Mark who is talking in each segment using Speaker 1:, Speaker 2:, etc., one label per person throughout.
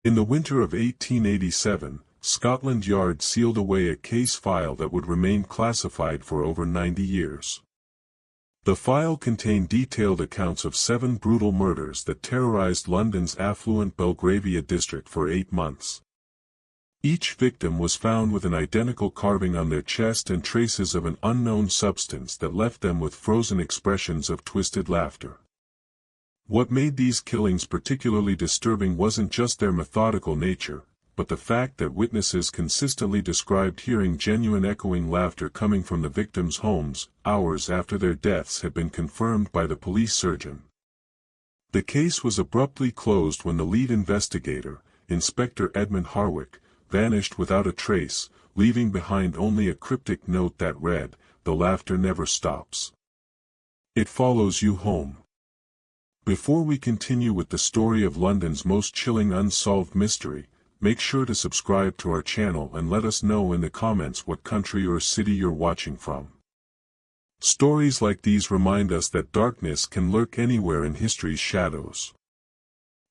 Speaker 1: In the winter of 1887, Scotland Yard sealed away a case file that would remain classified for over 90 years. The file contained detailed accounts of 7 brutal murders that terrorized London's affluent Belgravia district for 8 months. Each victim was found with an identical carving on their chest and traces of an unknown substance that left them with frozen expressions of twisted laughter. What made these killings particularly disturbing wasn't just their methodical nature, but the fact that witnesses consistently described hearing genuine echoing laughter coming from the victims' homes, hours after their deaths had been confirmed by the police surgeon. The case was abruptly closed when the lead investigator, Inspector Edmund Harwick, vanished without a trace, leaving behind only a cryptic note that read, "The laughter never stops. It follows you home." Before we continue with the story of London's most chilling unsolved mystery, make sure to subscribe to our channel and let us know in the comments what country or city you're watching from. Stories like these remind us that darkness can lurk anywhere in history's shadows.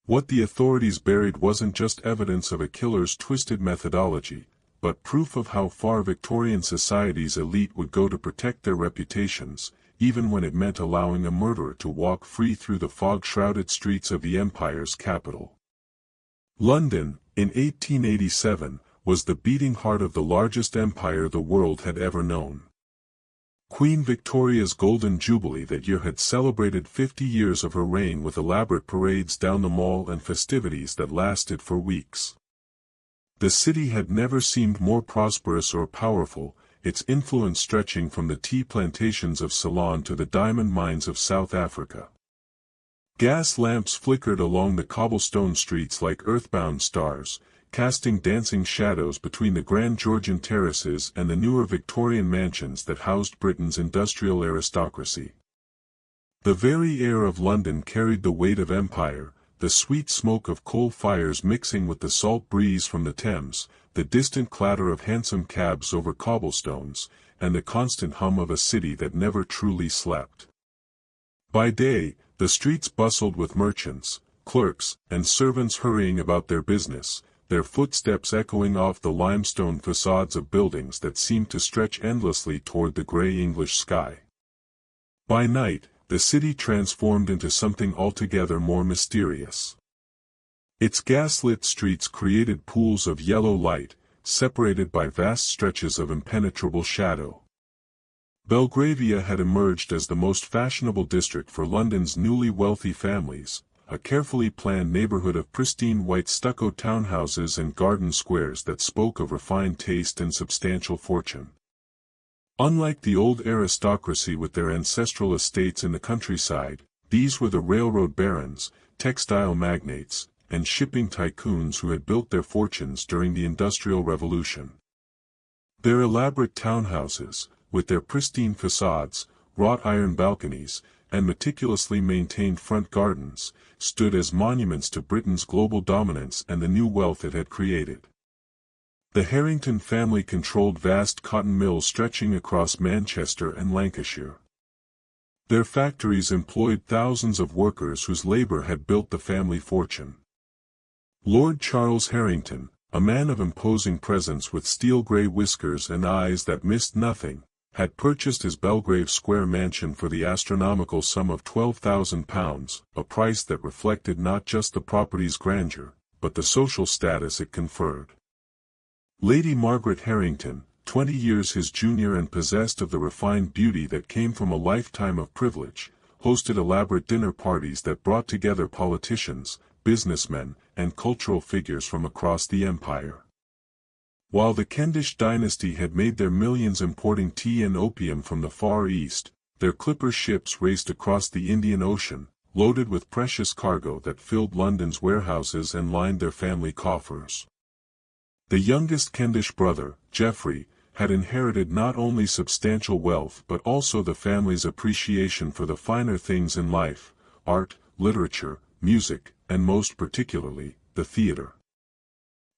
Speaker 1: What the authorities buried wasn't just evidence of a killer's twisted methodology, but proof of how far Victorian society's elite would go to protect their reputations, even when it meant allowing a murderer to walk free through the fog-shrouded streets of the empire's capital. London, in 1887, was the beating heart of the largest empire the world had ever known. Queen Victoria's Golden Jubilee that year had celebrated 50 years of her reign with elaborate parades down the Mall and festivities that lasted for weeks. The city had never seemed more prosperous or powerful, its influence stretching from the tea plantations of Ceylon to the diamond mines of South Africa. Gas lamps flickered along the cobblestone streets like earthbound stars, casting dancing shadows between the grand Georgian terraces and the newer Victorian mansions that housed Britain's industrial aristocracy. The very air of London carried the weight of empire, the sweet smoke of coal fires mixing with the salt breeze from the Thames, the distant clatter of hansom cabs over cobblestones, and the constant hum of a city that never truly slept. By day, the streets bustled with merchants, clerks, and servants hurrying about their business, their footsteps echoing off the limestone facades of buildings that seemed to stretch endlessly toward the gray English sky. By night, the city transformed into something altogether more mysterious. Its gas-lit streets created pools of yellow light, separated by vast stretches of impenetrable shadow. Belgravia had emerged as the most fashionable district for London's newly wealthy families, a carefully planned neighborhood of pristine white stucco townhouses and garden squares that spoke of refined taste and substantial fortune. Unlike the old aristocracy with their ancestral estates in the countryside, these were the railroad barons, textile magnates, and shipping tycoons who had built their fortunes during the Industrial Revolution. Their elaborate townhouses, with their pristine facades, wrought iron balconies, and meticulously maintained front gardens, stood as monuments to Britain's global dominance and the new wealth it had created. The Harrington family controlled vast cotton mills stretching across Manchester and Lancashire. Their factories employed thousands of workers whose labor had built the family fortune. Lord Charles Harrington, a man of imposing presence with steel-gray whiskers and eyes that missed nothing, had purchased his Belgrave Square mansion for the astronomical sum of £12,000, a price that reflected not just the property's grandeur, but the social status it conferred. Lady Margaret Harrington, 20 years his junior and possessed of the refined beauty that came from a lifetime of privilege, hosted elaborate dinner parties that brought together politicians, businessmen, and cultural figures from across the empire. While the Kendish dynasty had made their millions importing tea and opium from the Far East, their clipper ships raced across the Indian Ocean, loaded with precious cargo that filled London's warehouses and lined their family coffers. The youngest Kendish brother, Geoffrey, had inherited not only substantial wealth but also the family's appreciation for the finer things in life, art, literature, music, and most particularly, the theatre.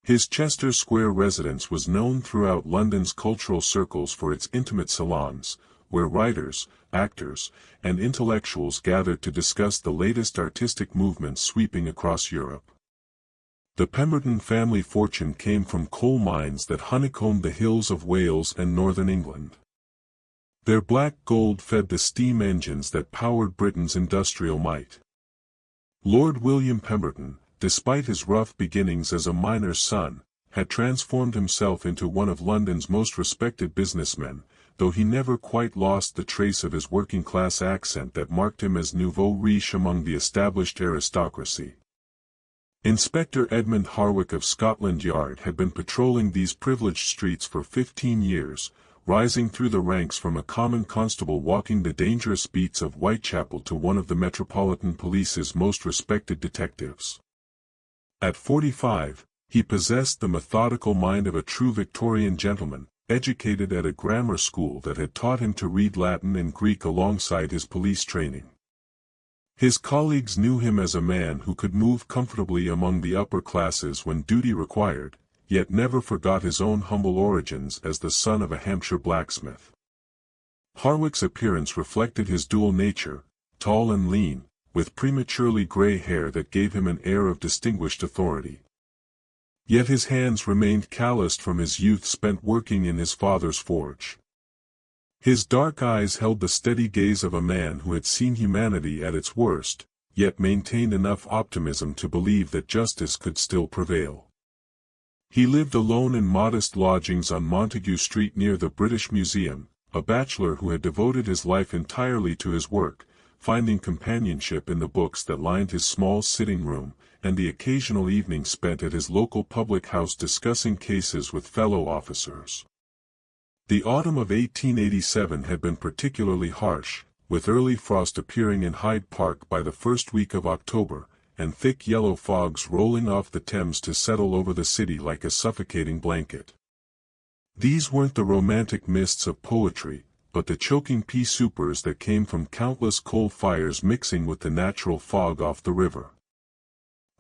Speaker 1: His Chester Square residence was known throughout London's cultural circles for its intimate salons, where writers, actors, and intellectuals gathered to discuss the latest artistic movements sweeping across Europe. The Pemberton family fortune came from coal mines that honeycombed the hills of Wales and northern England. Their black gold fed the steam engines that powered Britain's industrial might. Lord William Pemberton, despite his rough beginnings as a miner's son, had transformed himself into one of London's most respected businessmen, though he never quite lost the trace of his working-class accent that marked him as nouveau riche among the established aristocracy. Inspector Edmund Harwick of Scotland Yard had been patrolling these privileged streets for 15 years, rising through the ranks from a common constable walking the dangerous beats of Whitechapel to one of the Metropolitan Police's most respected detectives. At 45, he possessed the methodical mind of a true Victorian gentleman, educated at a grammar school that had taught him to read Latin and Greek alongside his police training. His colleagues knew him as a man who could move comfortably among the upper classes when duty required, yet never forgot his own humble origins as the son of a Hampshire blacksmith. Harwick's appearance reflected his dual nature, tall and lean, with prematurely gray hair that gave him an air of distinguished authority. Yet his hands remained calloused from his youth spent working in his father's forge. His dark eyes held the steady gaze of a man who had seen humanity at its worst, yet maintained enough optimism to believe that justice could still prevail. He lived alone in modest lodgings on Montague Street near the British Museum, a bachelor who had devoted his life entirely to his work, finding companionship in the books that lined his small sitting room, and the occasional evening spent at his local public house discussing cases with fellow officers. The autumn of 1887 had been particularly harsh, with early frost appearing in Hyde Park by the first week of October, and thick yellow fogs rolling off the Thames to settle over the city like a suffocating blanket. These weren't the romantic mists of poetry, but the choking pea soupers that came from countless coal fires mixing with the natural fog off the river.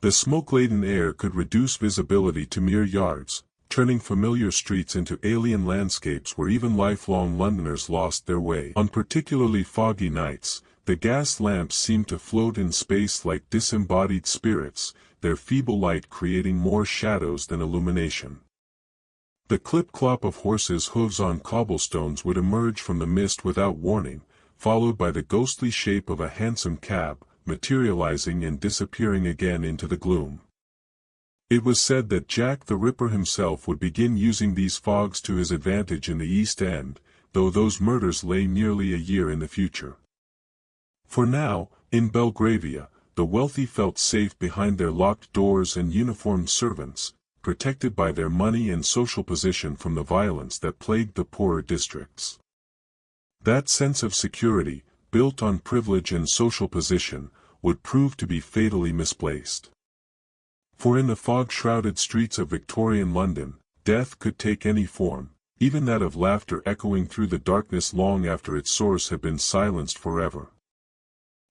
Speaker 1: The smoke-laden air could reduce visibility to mere yards, turning familiar streets into alien landscapes where even lifelong Londoners lost their way. On particularly foggy nights, the gas lamps seemed to float in space like disembodied spirits, their feeble light creating more shadows than illumination. The clip-clop of horses' hooves on cobblestones would emerge from the mist without warning, followed by the ghostly shape of a hansom cab, materializing and disappearing again into the gloom. It was said that Jack the Ripper himself would begin using these fogs to his advantage in the East End, though those murders lay nearly a year in the future. For now, in Belgravia, the wealthy felt safe behind their locked doors and uniformed servants, protected by their money and social position from the violence that plagued the poorer districts. That sense of security, built on privilege and social position, would prove to be fatally misplaced. For in the fog-shrouded streets of Victorian London, death could take any form, even that of laughter echoing through the darkness long after its source had been silenced forever.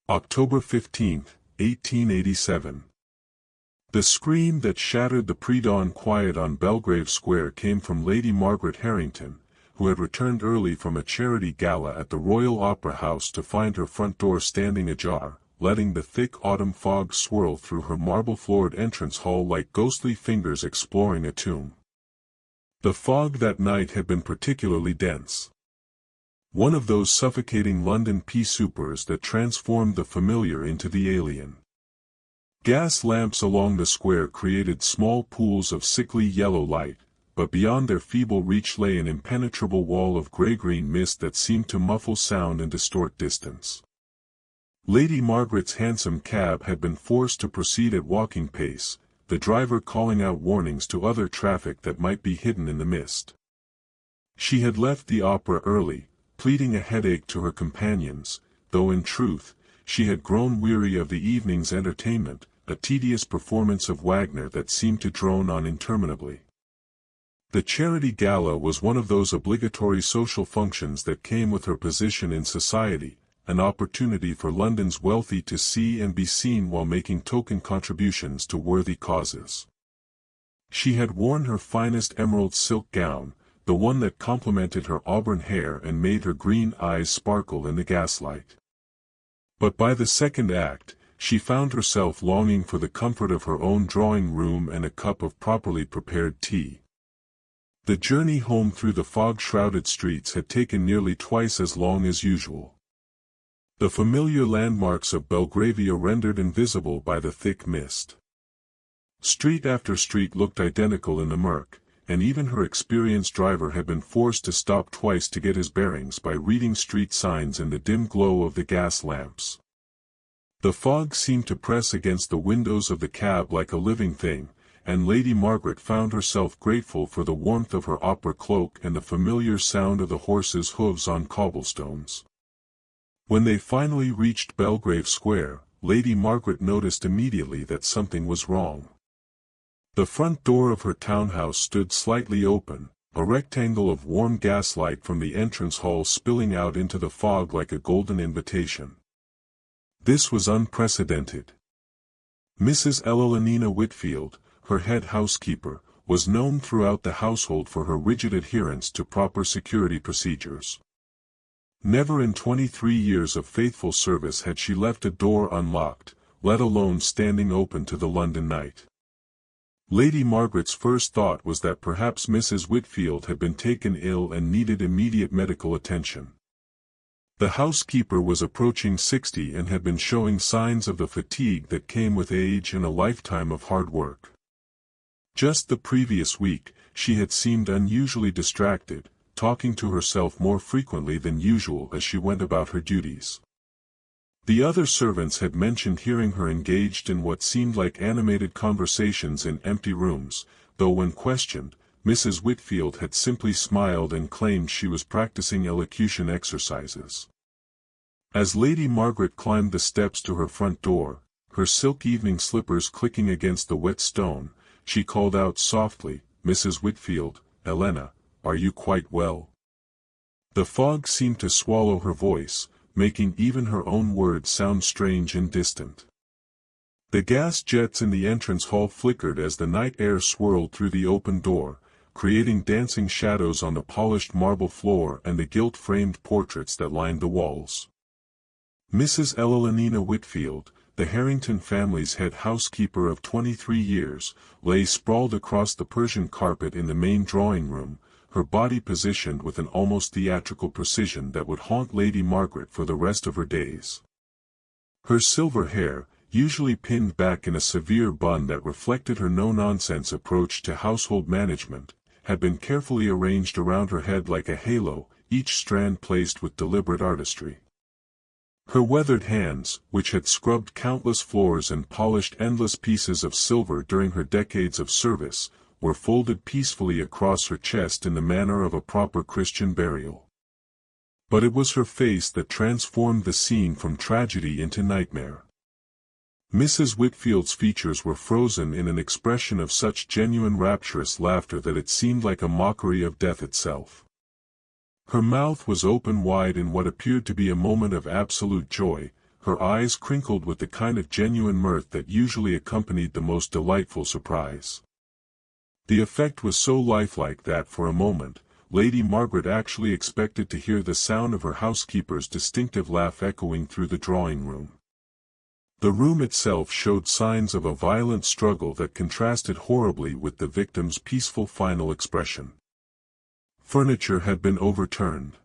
Speaker 1: October 15, 1887. The scream that shattered the pre-dawn quiet on Belgrave Square came from Lady Margaret Harrington, who had returned early from a charity gala at the Royal Opera House to find her front door standing ajar, letting the thick autumn fog swirl through her marble-floored entrance hall like ghostly fingers exploring a tomb. The fog that night had been particularly dense. One of those suffocating London pea soupers that transformed the familiar into the alien. Gas lamps along the square created small pools of sickly yellow light, but beyond their feeble reach lay an impenetrable wall of grey-green mist that seemed to muffle sound and distort distance. Lady Margaret's hansom cab had been forced to proceed at walking pace, the driver calling out warnings to other traffic that might be hidden in the mist. She had left the opera early, pleading a headache to her companions, though in truth, she had grown weary of the evening's entertainment, a tedious performance of Wagner that seemed to drone on interminably. The charity gala was one of those obligatory social functions that came with her position in society, an opportunity for London's wealthy to see and be seen while making token contributions to worthy causes. She had worn her finest emerald silk gown, the one that complemented her auburn hair and made her green eyes sparkle in the gaslight. But by the second act, she found herself longing for the comfort of her own drawing room and a cup of properly prepared tea. The journey home through the fog-shrouded streets had taken nearly twice as long as usual. The familiar landmarks of Belgravia rendered invisible by the thick mist. Street after street looked identical in the murk, and even her experienced driver had been forced to stop twice to get his bearings by reading street signs in the dim glow of the gas lamps. The fog seemed to press against the windows of the cab like a living thing, and Lady Margaret found herself grateful for the warmth of her opera cloak and the familiar sound of the horses' hooves on cobblestones. When they finally reached Belgrave Square, Lady Margaret noticed immediately that something was wrong. The front door of her townhouse stood slightly open, a rectangle of warm gaslight from the entrance hall spilling out into the fog like a golden invitation. This was unprecedented. Mrs. Evelina Whitfield, her head housekeeper, was known throughout the household for her rigid adherence to proper security procedures. Never in 23 years of faithful service had she left a door unlocked, let alone standing open to the London night. Lady Margaret's first thought was that perhaps Mrs. Whitfield had been taken ill and needed immediate medical attention. The housekeeper was approaching 60 and had been showing signs of the fatigue that came with age and a lifetime of hard work. Just the previous week, she had seemed unusually distracted, talking to herself more frequently than usual as she went about her duties. The other servants had mentioned hearing her engaged in what seemed like animated conversations in empty rooms, though when questioned, Mrs. Whitfield had simply smiled and claimed she was practicing elocution exercises. As Lady Margaret climbed the steps to her front door, her silk evening slippers clicking against the wet stone, she called out softly, "Mrs. Whitfield, Elena, are you quite well?" The fog seemed to swallow her voice, making even her own words sound strange and distant. The gas jets in the entrance hall flickered as the night air swirled through the open door, creating dancing shadows on the polished marble floor and the gilt-framed portraits that lined the walls. Mrs. Evelina Whitfield, the Harrington family's head housekeeper of 23 years, lay sprawled across the Persian carpet in the main drawing room, her body positioned with an almost theatrical precision that would haunt Lady Margaret for the rest of her days. Her silver hair, usually pinned back in a severe bun that reflected her no-nonsense approach to household management, had been carefully arranged around her head like a halo, each strand placed with deliberate artistry. Her weathered hands, which had scrubbed countless floors and polished endless pieces of silver during her decades of service, were folded peacefully across her chest in the manner of a proper Christian burial. But it was her face that transformed the scene from tragedy into nightmare. Mrs. Whitfield's features were frozen in an expression of such genuine rapturous laughter that it seemed like a mockery of death itself. Her mouth was open wide in what appeared to be a moment of absolute joy, her eyes crinkled with the kind of genuine mirth that usually accompanied the most delightful surprise. The effect was so lifelike that for a moment, Lady Margaret actually expected to hear the sound of her housekeeper's distinctive laugh echoing through the drawing room. The room itself showed signs of a violent struggle that contrasted horribly with the victim's peaceful final expression. Furniture had been overturned.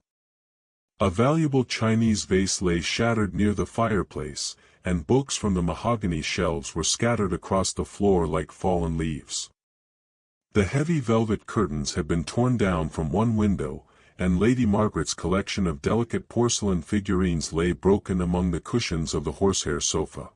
Speaker 1: A valuable Chinese vase lay shattered near the fireplace, and books from the mahogany shelves were scattered across the floor like fallen leaves. The heavy velvet curtains had been torn down from one window, and Lady Margaret's collection of delicate porcelain figurines lay broken among the cushions of the horsehair sofa.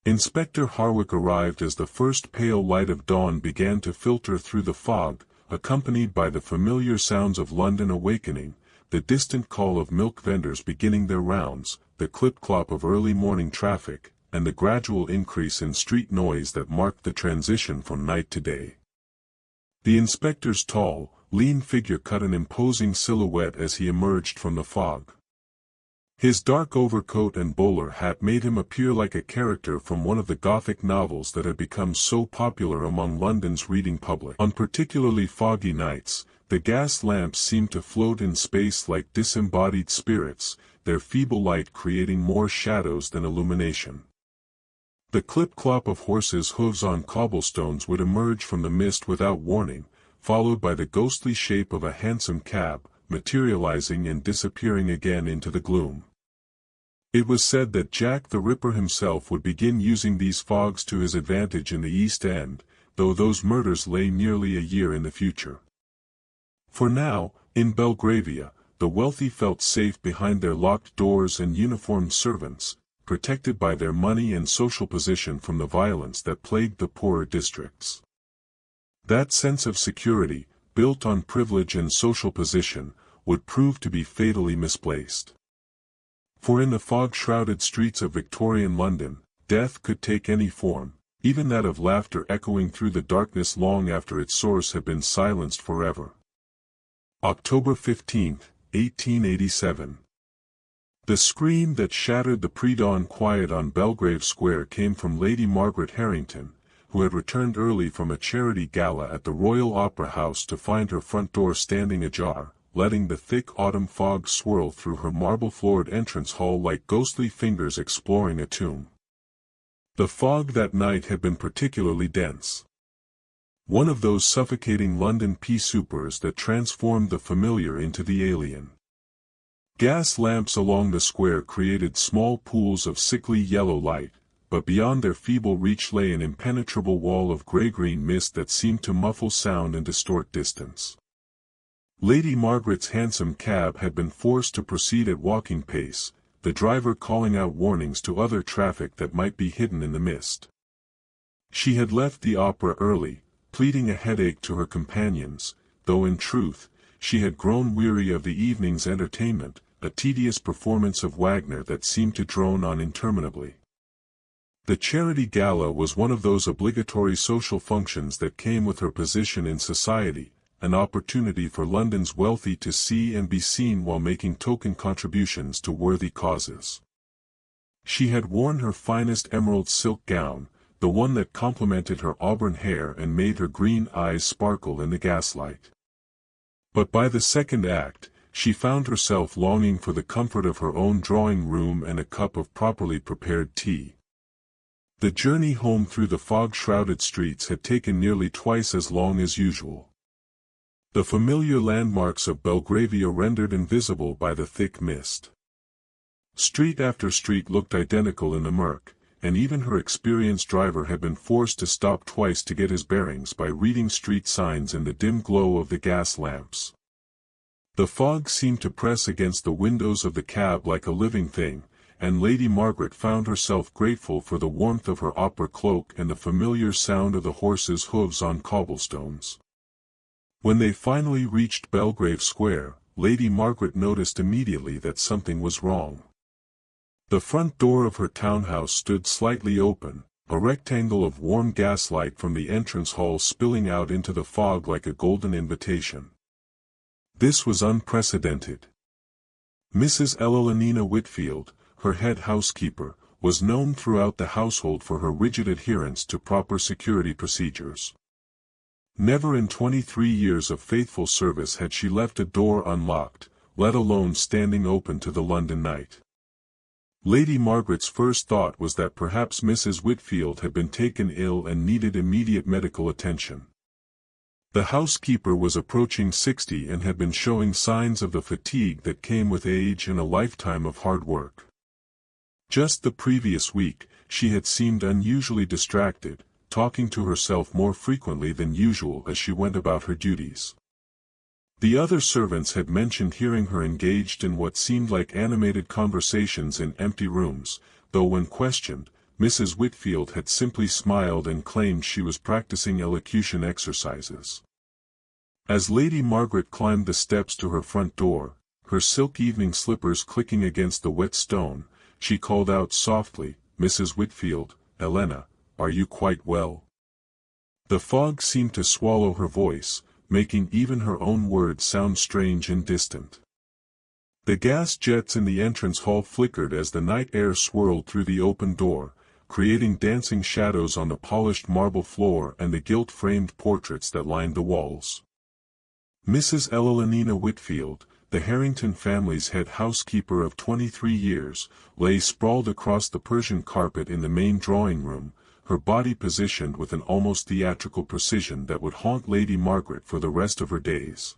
Speaker 1: Inspector Harwick arrived as the first pale light of dawn began to filter through the fog, accompanied by the familiar sounds of London awakening, the distant call of milk vendors beginning their rounds, the clip-clop of early morning traffic, and the gradual increase in street noise that marked the transition from night to day. The inspector's tall, lean figure cut an imposing silhouette as he emerged from the fog. His dark overcoat and bowler hat made him appear like a character from one of the Gothic novels that had become so popular among London's reading public. On particularly foggy nights, the gas lamps seemed to float in space like disembodied spirits, their feeble light creating more shadows than illumination. The clip-clop of horses' hooves on cobblestones would emerge from the mist without warning, followed by the ghostly shape of a hansom cab, materializing and disappearing again into the gloom. It was said that Jack the Ripper himself would begin using these fogs to his advantage in the East End, though those murders lay nearly a year in the future. For now, in Belgravia, the wealthy felt safe behind their locked doors and uniformed servants, protected by their money and social position from the violence that plagued the poorer districts. That sense of security, built on privilege and social position, would prove to be fatally misplaced. For in the fog-shrouded streets of Victorian London, death could take any form, even that of laughter echoing through the darkness long after its source had been silenced forever. October 15, 1887. The scream that shattered the pre-dawn quiet on Belgrave Square came from Lady Margaret Harrington, who had returned early from a charity gala at the Royal Opera House to find her front door standing ajar, letting the thick autumn fog swirl through her marble-floored entrance hall like ghostly fingers exploring a tomb. The fog that night had been particularly dense. One of those suffocating London pea-soupers that transformed the familiar into the alien. Gas lamps along the square created small pools of sickly yellow light, but beyond their feeble reach lay an impenetrable wall of grey-green mist that seemed to muffle sound and distort distance. Lady Margaret's hansom cab had been forced to proceed at walking pace, the driver calling out warnings to other traffic that might be hidden in the mist. She had left the opera early, pleading a headache to her companions, though in truth, she had grown weary of the evening's entertainment, a tedious performance of Wagner that seemed to drone on interminably. The charity gala was one of those obligatory social functions that came with her position in society, an opportunity for London's wealthy to see and be seen while making token contributions to worthy causes. She had worn her finest emerald silk gown, the one that complemented her auburn hair and made her green eyes sparkle in the gaslight. But by the second act, she found herself longing for the comfort of her own drawing-room and a cup of properly prepared tea. The journey home through the fog-shrouded streets had taken nearly twice as long as usual. The familiar landmarks of Belgravia rendered invisible by the thick mist. Street after street looked identical in the murk, and even her experienced driver had been forced to stop twice to get his bearings by reading street signs in the dim glow of the gas lamps. The fog seemed to press against the windows of the cab like a living thing, and Lady Margaret found herself grateful for the warmth of her opera cloak and the familiar sound of the horses' hooves on cobblestones. When they finally reached Belgrave Square, Lady Margaret noticed immediately that something was wrong. The front door of her townhouse stood slightly open, a rectangle of warm gaslight from the entrance hall spilling out into the fog like a golden invitation. This was unprecedented. Mrs. Elenina Whitfield, her head housekeeper, was known throughout the household for her rigid adherence to proper security procedures. Never in 23 years of faithful service had she left a door unlocked, let alone standing open to the London night. Lady Margaret's first thought was that perhaps Mrs. Whitfield had been taken ill and needed immediate medical attention. The housekeeper was approaching 60 and had been showing signs of the fatigue that came with age and a lifetime of hard work. Just the previous week, she had seemed unusually distracted, talking to herself more frequently than usual as she went about her duties. The other servants had mentioned hearing her engaged in what seemed like animated conversations in empty rooms, though when questioned, Mrs. Whitfield had simply smiled and claimed she was practicing elocution exercises. As Lady Margaret climbed the steps to her front door, her silk evening slippers clicking against the wet stone, she called out softly, "Mrs. Whitfield, Elena, are you quite well?" The fog seemed to swallow her voice, making even her own words sound strange and distant. The gas jets in the entrance hall flickered as the night air swirled through the open door, creating dancing shadows on the polished marble floor and the gilt-framed portraits that lined the walls. Mrs. Elenina Whitfield, the Harrington family's head housekeeper of 23 years, lay sprawled across the Persian carpet in the main drawing room, her body positioned with an almost theatrical precision that would haunt Lady Margaret for the rest of her days.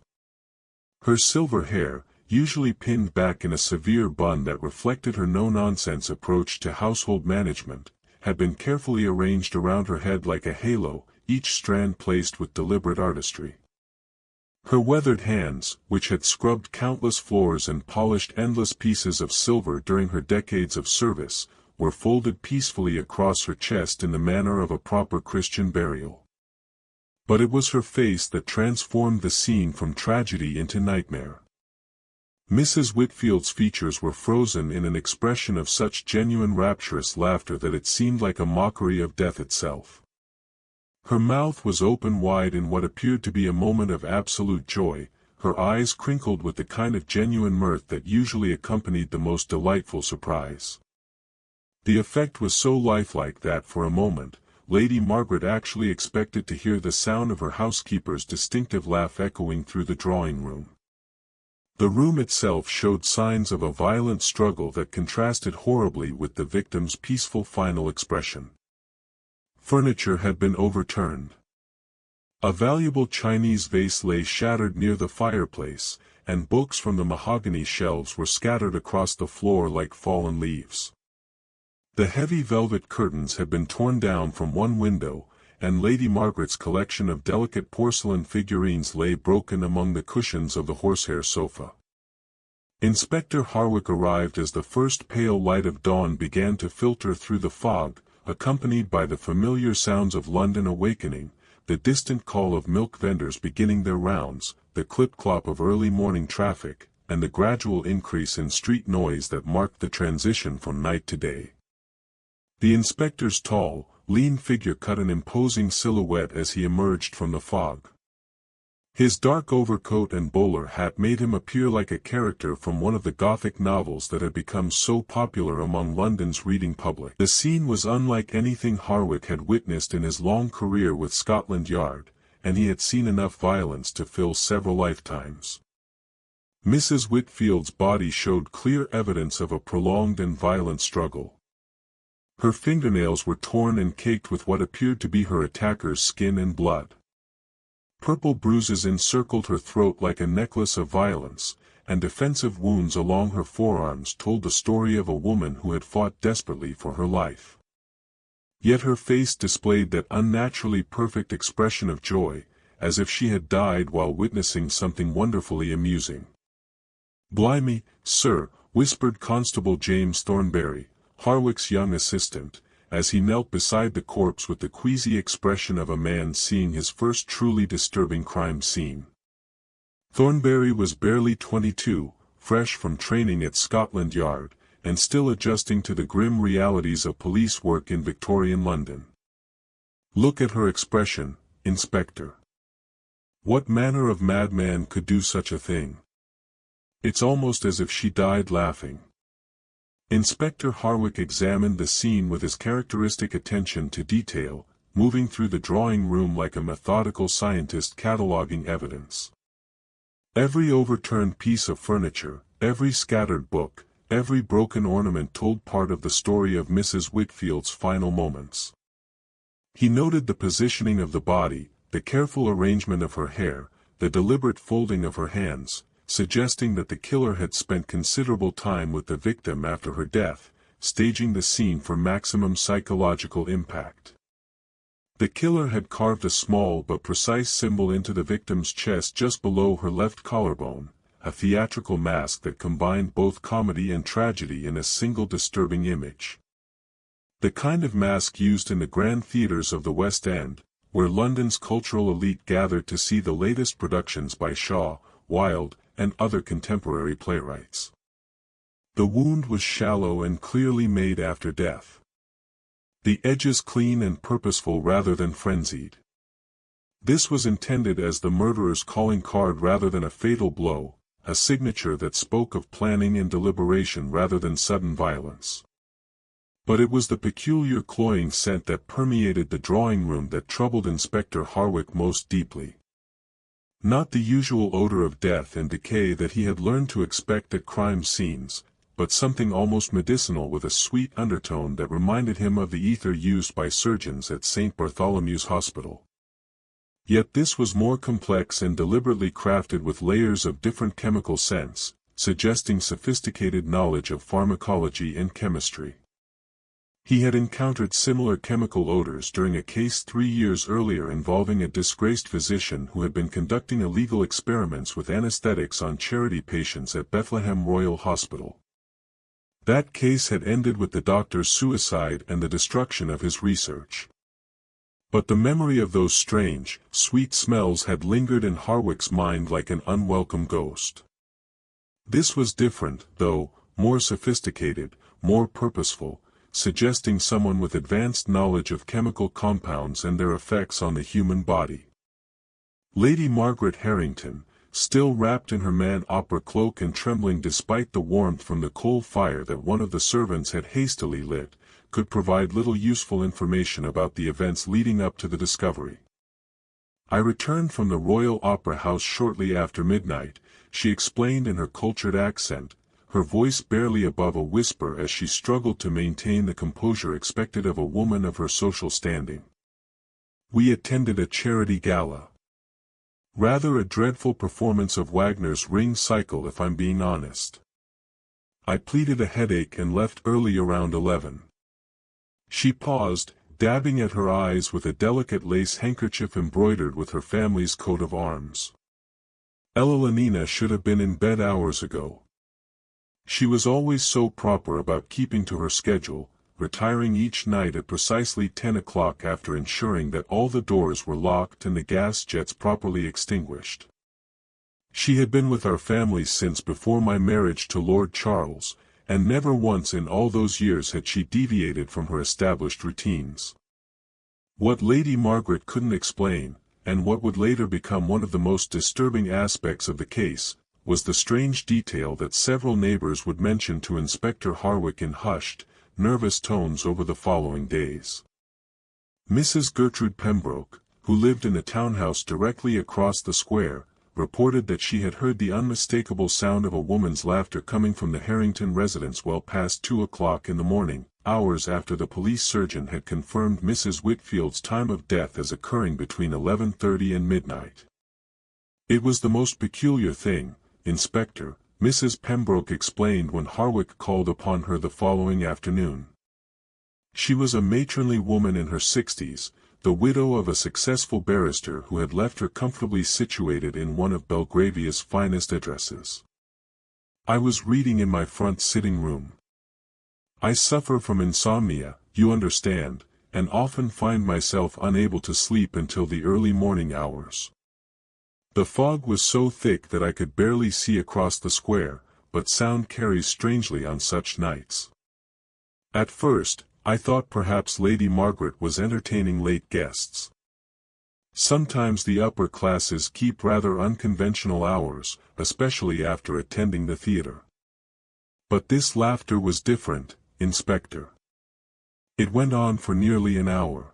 Speaker 1: Her silver hair, usually pinned back in a severe bun that reflected her no-nonsense approach to household management, had been carefully arranged around her head like a halo, each strand placed with deliberate artistry. Her weathered hands, which had scrubbed countless floors and polished endless pieces of silver during her decades of service, were folded peacefully across her chest in the manner of a proper Christian burial. But it was her face that transformed the scene from tragedy into nightmare. Mrs. Whitfield's features were frozen in an expression of such genuine rapturous laughter that it seemed like a mockery of death itself. Her mouth was open wide in what appeared to be a moment of absolute joy, her eyes crinkled with the kind of genuine mirth that usually accompanied the most delightful surprise. The effect was so lifelike that for a moment, Lady Margaret actually expected to hear the sound of her housekeeper's distinctive laugh echoing through the drawing-room. The room itself showed signs of a violent struggle that contrasted horribly with the victim's peaceful final expression. Furniture had been overturned. A valuable Chinese vase lay shattered near the fireplace, and books from the mahogany shelves were scattered across the floor like fallen leaves. The heavy velvet curtains had been torn down from one window, and Lady Margaret's collection of delicate porcelain figurines lay broken among the cushions of the horsehair sofa. Inspector Hartwell arrived as the first pale light of dawn began to filter through the fog, accompanied by the familiar sounds of London awakening, the distant call of milk vendors beginning their rounds, the clip-clop of early morning traffic, and the gradual increase in street noise that marked the transition from night to day. The inspector's tall, lean figure cut an imposing silhouette as he emerged from the fog. His dark overcoat and bowler hat made him appear like a character from one of the Gothic novels that had become so popular among London's reading public. The scene was unlike anything Hartwell had witnessed in his long career with Scotland Yard, and he had seen enough violence to fill several lifetimes. Mrs. Whitfield's body showed clear evidence of a prolonged and violent struggle. Her fingernails were torn and caked with what appeared to be her attacker's skin and blood. Purple bruises encircled her throat like a necklace of violence, and defensive wounds along her forearms told the story of a woman who had fought desperately for her life. Yet her face displayed that unnaturally perfect expression of joy, as if she had died while witnessing something wonderfully amusing. "Blimey, sir," whispered Constable James Thornbury, Hartwell's young assistant, as he knelt beside the corpse with the queasy expression of a man seeing his first truly disturbing crime scene. Thornbury was barely 22, fresh from training at Scotland Yard, and still adjusting to the grim realities of police work in Victorian London. "Look at her expression, Inspector. What manner of madman could do such a thing? It's almost as if she died laughing." Inspector Hartwell examined the scene with his characteristic attention to detail, moving through the drawing room like a methodical scientist cataloging evidence. Every overturned piece of furniture, every scattered book, every broken ornament told part of the story of Mrs. Whitfield's final moments. He noted the positioning of the body, the careful arrangement of her hair, the deliberate folding of her hands, suggesting that the killer had spent considerable time with the victim after her death, staging the scene for maximum psychological impact. The killer had carved a small but precise symbol into the victim's chest just below her left collarbone, a theatrical mask that combined both comedy and tragedy in a single disturbing image. The kind of mask used in the grand theatres of the West End, where London's cultural elite gathered to see the latest productions by Shaw, Wilde, and other contemporary playwrights. The wound was shallow and clearly made after death. The edges clean and purposeful rather than frenzied. This was intended as the murderer's calling card rather than a fatal blow, a signature that spoke of planning and deliberation rather than sudden violence. But it was the peculiar cloying scent that permeated the drawing room that troubled Inspector Hartwell most deeply. Not the usual odor of death and decay that he had learned to expect at crime scenes, but something almost medicinal with a sweet undertone that reminded him of the ether used by surgeons at St. Bartholomew's Hospital. Yet this was more complex and deliberately crafted with layers of different chemical scents, suggesting sophisticated knowledge of pharmacology and chemistry. He had encountered similar chemical odors during a case 3 years earlier involving a disgraced physician who had been conducting illegal experiments with anesthetics on charity patients at Bethlehem Royal Hospital. That case had ended with the doctor's suicide and the destruction of his research. But the memory of those strange, sweet smells had lingered in Hartwell's mind like an unwelcome ghost. This was different, though, more sophisticated, more purposeful, suggesting someone with advanced knowledge of chemical compounds and their effects on the human body. Lady Margaret Harrington, still wrapped in her man opera cloak and trembling despite the warmth from the coal fire that one of the servants had hastily lit, could provide little useful information about the events leading up to the discovery. "I returned from the Royal Opera House shortly after midnight," she explained in her cultured accent, her voice barely above a whisper as she struggled to maintain the composure expected of a woman of her social standing. "We attended a charity gala. Rather a dreadful performance of Wagner's Ring Cycle if I'm being honest. I pleaded a headache and left early around 11. She paused, dabbing at her eyes with a delicate lace handkerchief embroidered with her family's coat of arms. "Ella Lenina should have been in bed hours ago. She was always so proper about keeping to her schedule, retiring each night at precisely 10 o'clock after ensuring that all the doors were locked and the gas jets properly extinguished. She had been with our family since before my marriage to Lord Charles, and never once in all those years had she deviated from her established routines." What Lady Margaret couldn't explain, and what would later become one of the most disturbing aspects of the case, was the strange detail that several neighbors would mention to Inspector Hartwell in hushed, nervous tones over the following days. Mrs. Gertrude Pembroke, who lived in the townhouse directly across the square, reported that she had heard the unmistakable sound of a woman's laughter coming from the Harrington residence well past 2 o'clock in the morning, hours after the police surgeon had confirmed Mrs. Whitfield's time of death as occurring between 11:30 and midnight. "It was the most peculiar thing, Inspector," Mrs. Pembroke explained when Hartwell called upon her the following afternoon. She was a matronly woman in her 60s, the widow of a successful barrister who had left her comfortably situated in one of Belgravia's finest addresses. "I was reading in my front sitting room. I suffer from insomnia, you understand, and often find myself unable to sleep until the early morning hours. The fog was so thick that I could barely see across the square, but sound carries strangely on such nights. At first, I thought perhaps Lady Margaret was entertaining late guests. Sometimes the upper classes keep rather unconventional hours, especially after attending the theater. But this laughter was different, Inspector. It went on for nearly an hour.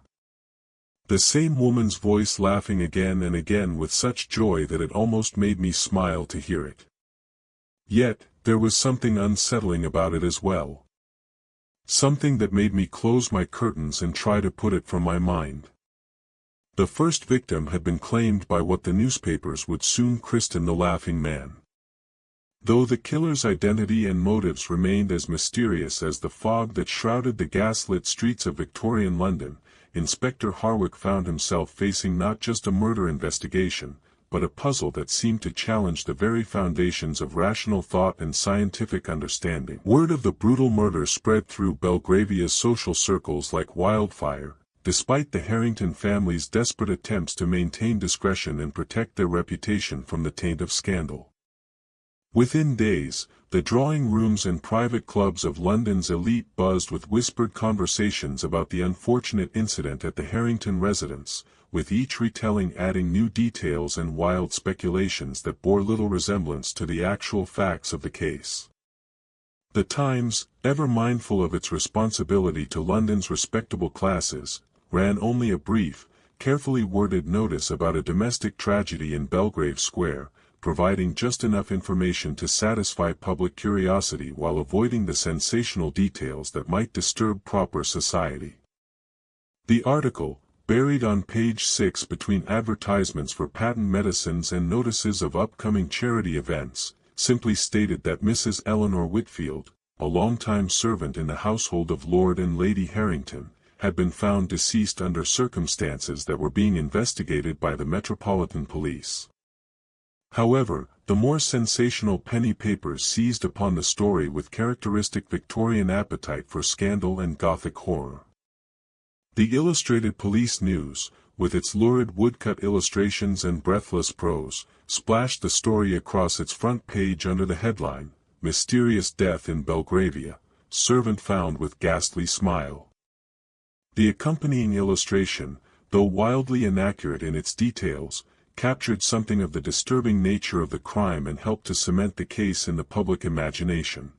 Speaker 1: The same woman's voice laughing again and again with such joy that it almost made me smile to hear it. Yet, there was something unsettling about it as well. Something that made me close my curtains and try to put it from my mind. The first victim had been claimed by what the newspapers would soon christen the Laughing Man. Though the killer's identity and motives remained as mysterious as the fog that shrouded the gaslit streets of Victorian London, Inspector Hartwell found himself facing not just a murder investigation, but a puzzle that seemed to challenge the very foundations of rational thought and scientific understanding. Word of the brutal murder spread through Belgravia's social circles like wildfire, despite the Harrington family's desperate attempts to maintain discretion and protect their reputation from the taint of scandal. Within days, the drawing rooms and private clubs of London's elite buzzed with whispered conversations about the unfortunate incident at the Harrington residence, with each retelling adding new details and wild speculations that bore little resemblance to the actual facts of the case. The Times, ever mindful of its responsibility to London's respectable classes, ran only a brief, carefully worded notice about a domestic tragedy in Belgrave Square, providing just enough information to satisfy public curiosity while avoiding the sensational details that might disturb proper society. The article, buried on page 6 between advertisements for patent medicines and notices of upcoming charity events, simply stated that Mrs. Eleanor Whitfield, a longtime servant in the household of Lord and Lady Harrington, had been found deceased under circumstances that were being investigated by the Metropolitan Police. However, the more sensational penny papers seized upon the story with characteristic Victorian appetite for scandal and Gothic horror. The Illustrated Police News, with its lurid woodcut illustrations and breathless prose, splashed the story across its front page under the headline, "Mysterious Death in Belgravia, Servant Found with Ghastly Smile." The accompanying illustration, though wildly inaccurate in its details, captured something of the disturbing nature of the crime and helped to cement the case in the public imagination.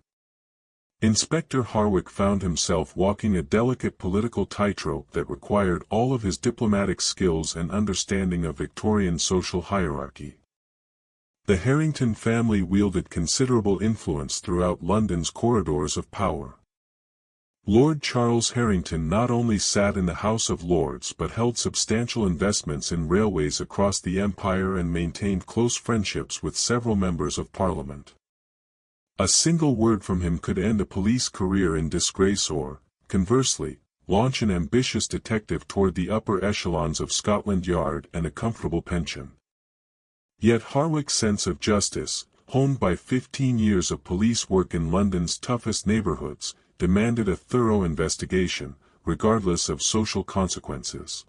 Speaker 1: Inspector Hartwell found himself walking a delicate political tightrope that required all of his diplomatic skills and understanding of Victorian social hierarchy. The Harrington family wielded considerable influence throughout London's corridors of power. Lord Charles Harrington not only sat in the House of Lords but held substantial investments in railways across the empire and maintained close friendships with several members of Parliament. A single word from him could end a police career in disgrace or, conversely, launch an ambitious detective toward the upper echelons of Scotland Yard and a comfortable pension. Yet Hartwell's sense of justice, honed by 15 years of police work in London's toughest neighborhoods, demanded a thorough investigation, regardless of social consequences.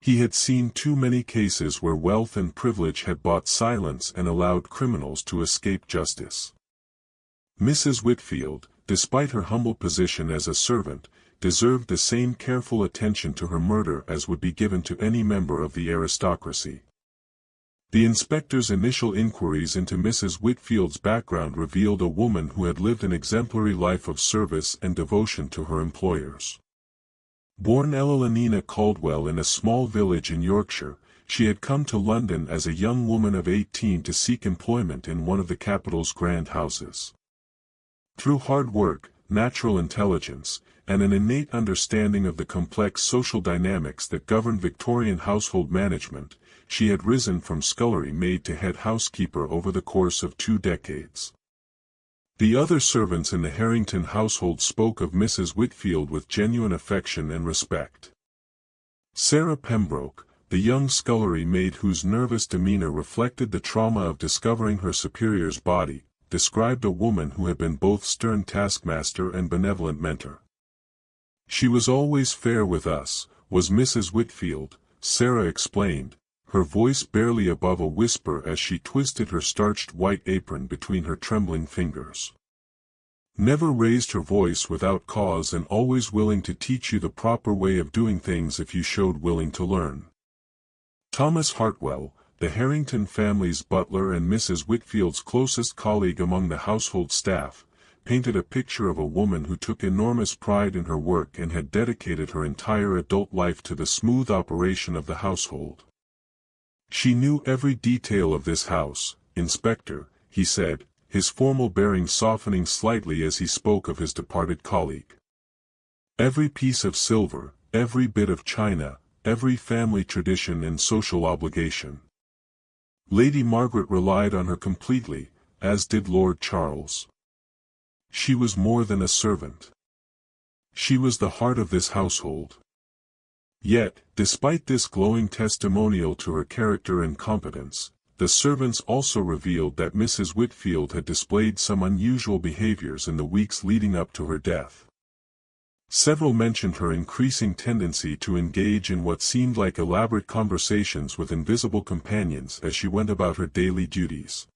Speaker 1: He had seen too many cases where wealth and privilege had bought silence and allowed criminals to escape justice. Mrs. Whitfield, despite her humble position as a servant, deserved the same careful attention to her murder as would be given to any member of the aristocracy. The inspector's initial inquiries into Mrs. Whitfield's background revealed a woman who had lived an exemplary life of service and devotion to her employers. Born Elenina Caldwell in a small village in Yorkshire, she had come to London as a young woman of 18 to seek employment in one of the capital's grand houses. Through hard work, natural intelligence, and an innate understanding of the complex social dynamics that govern Victorian household management, she had risen from scullery maid to head housekeeper over the course of 2 decades. The other servants in the Harrington household spoke of Mrs. Whitfield with genuine affection and respect. Sarah Pembroke, the young scullery maid whose nervous demeanor reflected the trauma of discovering her superior's body, described a woman who had been both stern taskmaster and benevolent mentor. "She was always fair with us, was Mrs. Whitfield," Sarah explained, her voice barely above a whisper as she twisted her starched white apron between her trembling fingers. "Never raised her voice without cause and always willing to teach you the proper way of doing things if you showed willing to learn." Thomas Hartwell, the Harrington family's butler and Mrs. Whitfield's closest colleague among the household staff, painted a picture of a woman who took enormous pride in her work and had dedicated her entire adult life to the smooth operation of the household. "She knew every detail of this house, Inspector," he said, his formal bearing softening slightly as he spoke of his departed colleague. "Every piece of silver, every bit of china, every family tradition and social obligation. Lady Margaret relied on her completely, as did Lord Charles. She was more than a servant. She was the heart of this household." Yet, despite this glowing testimonial to her character and competence, the servants also revealed that Mrs. Whitfield had displayed some unusual behaviors in the weeks leading up to her death. Several mentioned her increasing tendency to engage in what seemed like elaborate conversations with invisible companions as she went about her daily duties.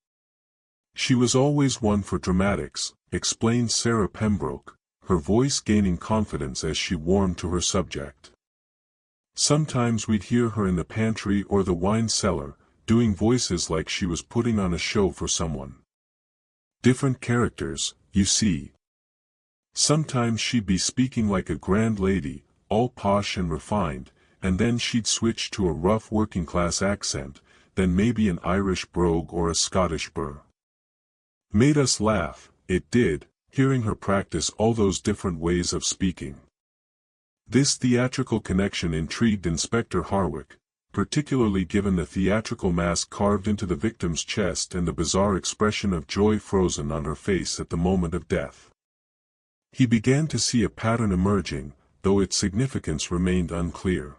Speaker 1: "She was always one for dramatics," explained Sarah Pembroke, her voice gaining confidence as she warmed to her subject. "Sometimes we'd hear her in the pantry or the wine cellar, doing voices like she was putting on a show for someone. Different characters, you see. Sometimes she'd be speaking like a grand lady, all posh and refined, and then she'd switch to a rough working-class accent, then maybe an Irish brogue or a Scottish burr. Made us laugh, it did, hearing her practice all those different ways of speaking. This theatrical connection intrigued Inspector Hartwell, particularly given the theatrical mask carved into the victim's chest and the bizarre expression of joy frozen on her face at the moment of death. He began to see a pattern emerging, though its significance remained unclear.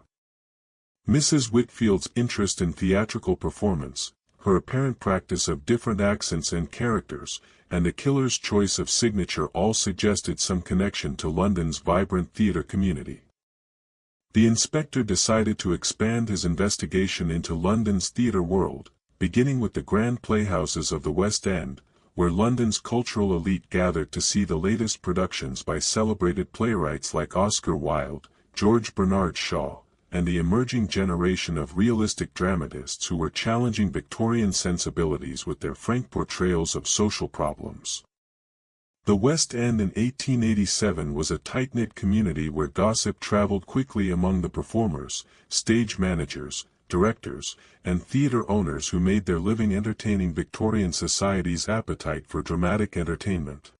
Speaker 1: Mrs. Whitfield's interest in theatrical performance, her apparent practice of different accents and characters, and the killer's choice of signature all suggested some connection to London's vibrant theatre community. The inspector decided to expand his investigation into London's theatre world, beginning with the grand playhouses of the West End, where London's cultural elite gathered to see the latest productions by celebrated playwrights like Oscar Wilde, George Bernard Shaw, and the emerging generation of realistic dramatists who were challenging Victorian sensibilities with their frank portrayals of social problems. The West End in 1887 was a tight-knit community where gossip traveled quickly among the performers, stage managers, directors, and theatre owners who made their living entertaining Victorian society's appetite for dramatic entertainment.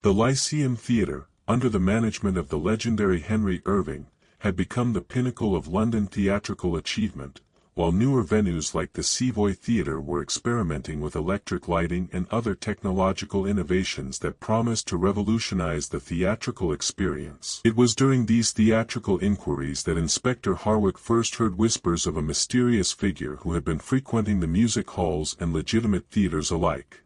Speaker 1: The Lyceum Theatre, under the management of the legendary Henry Irving, had become the pinnacle of London theatrical achievement, while newer venues like the Savoy Theatre were experimenting with electric lighting and other technological innovations that promised to revolutionize the theatrical experience. It was during these theatrical inquiries that Inspector Hartwell first heard whispers of a mysterious figure who had been frequenting the music halls and legitimate theatres alike.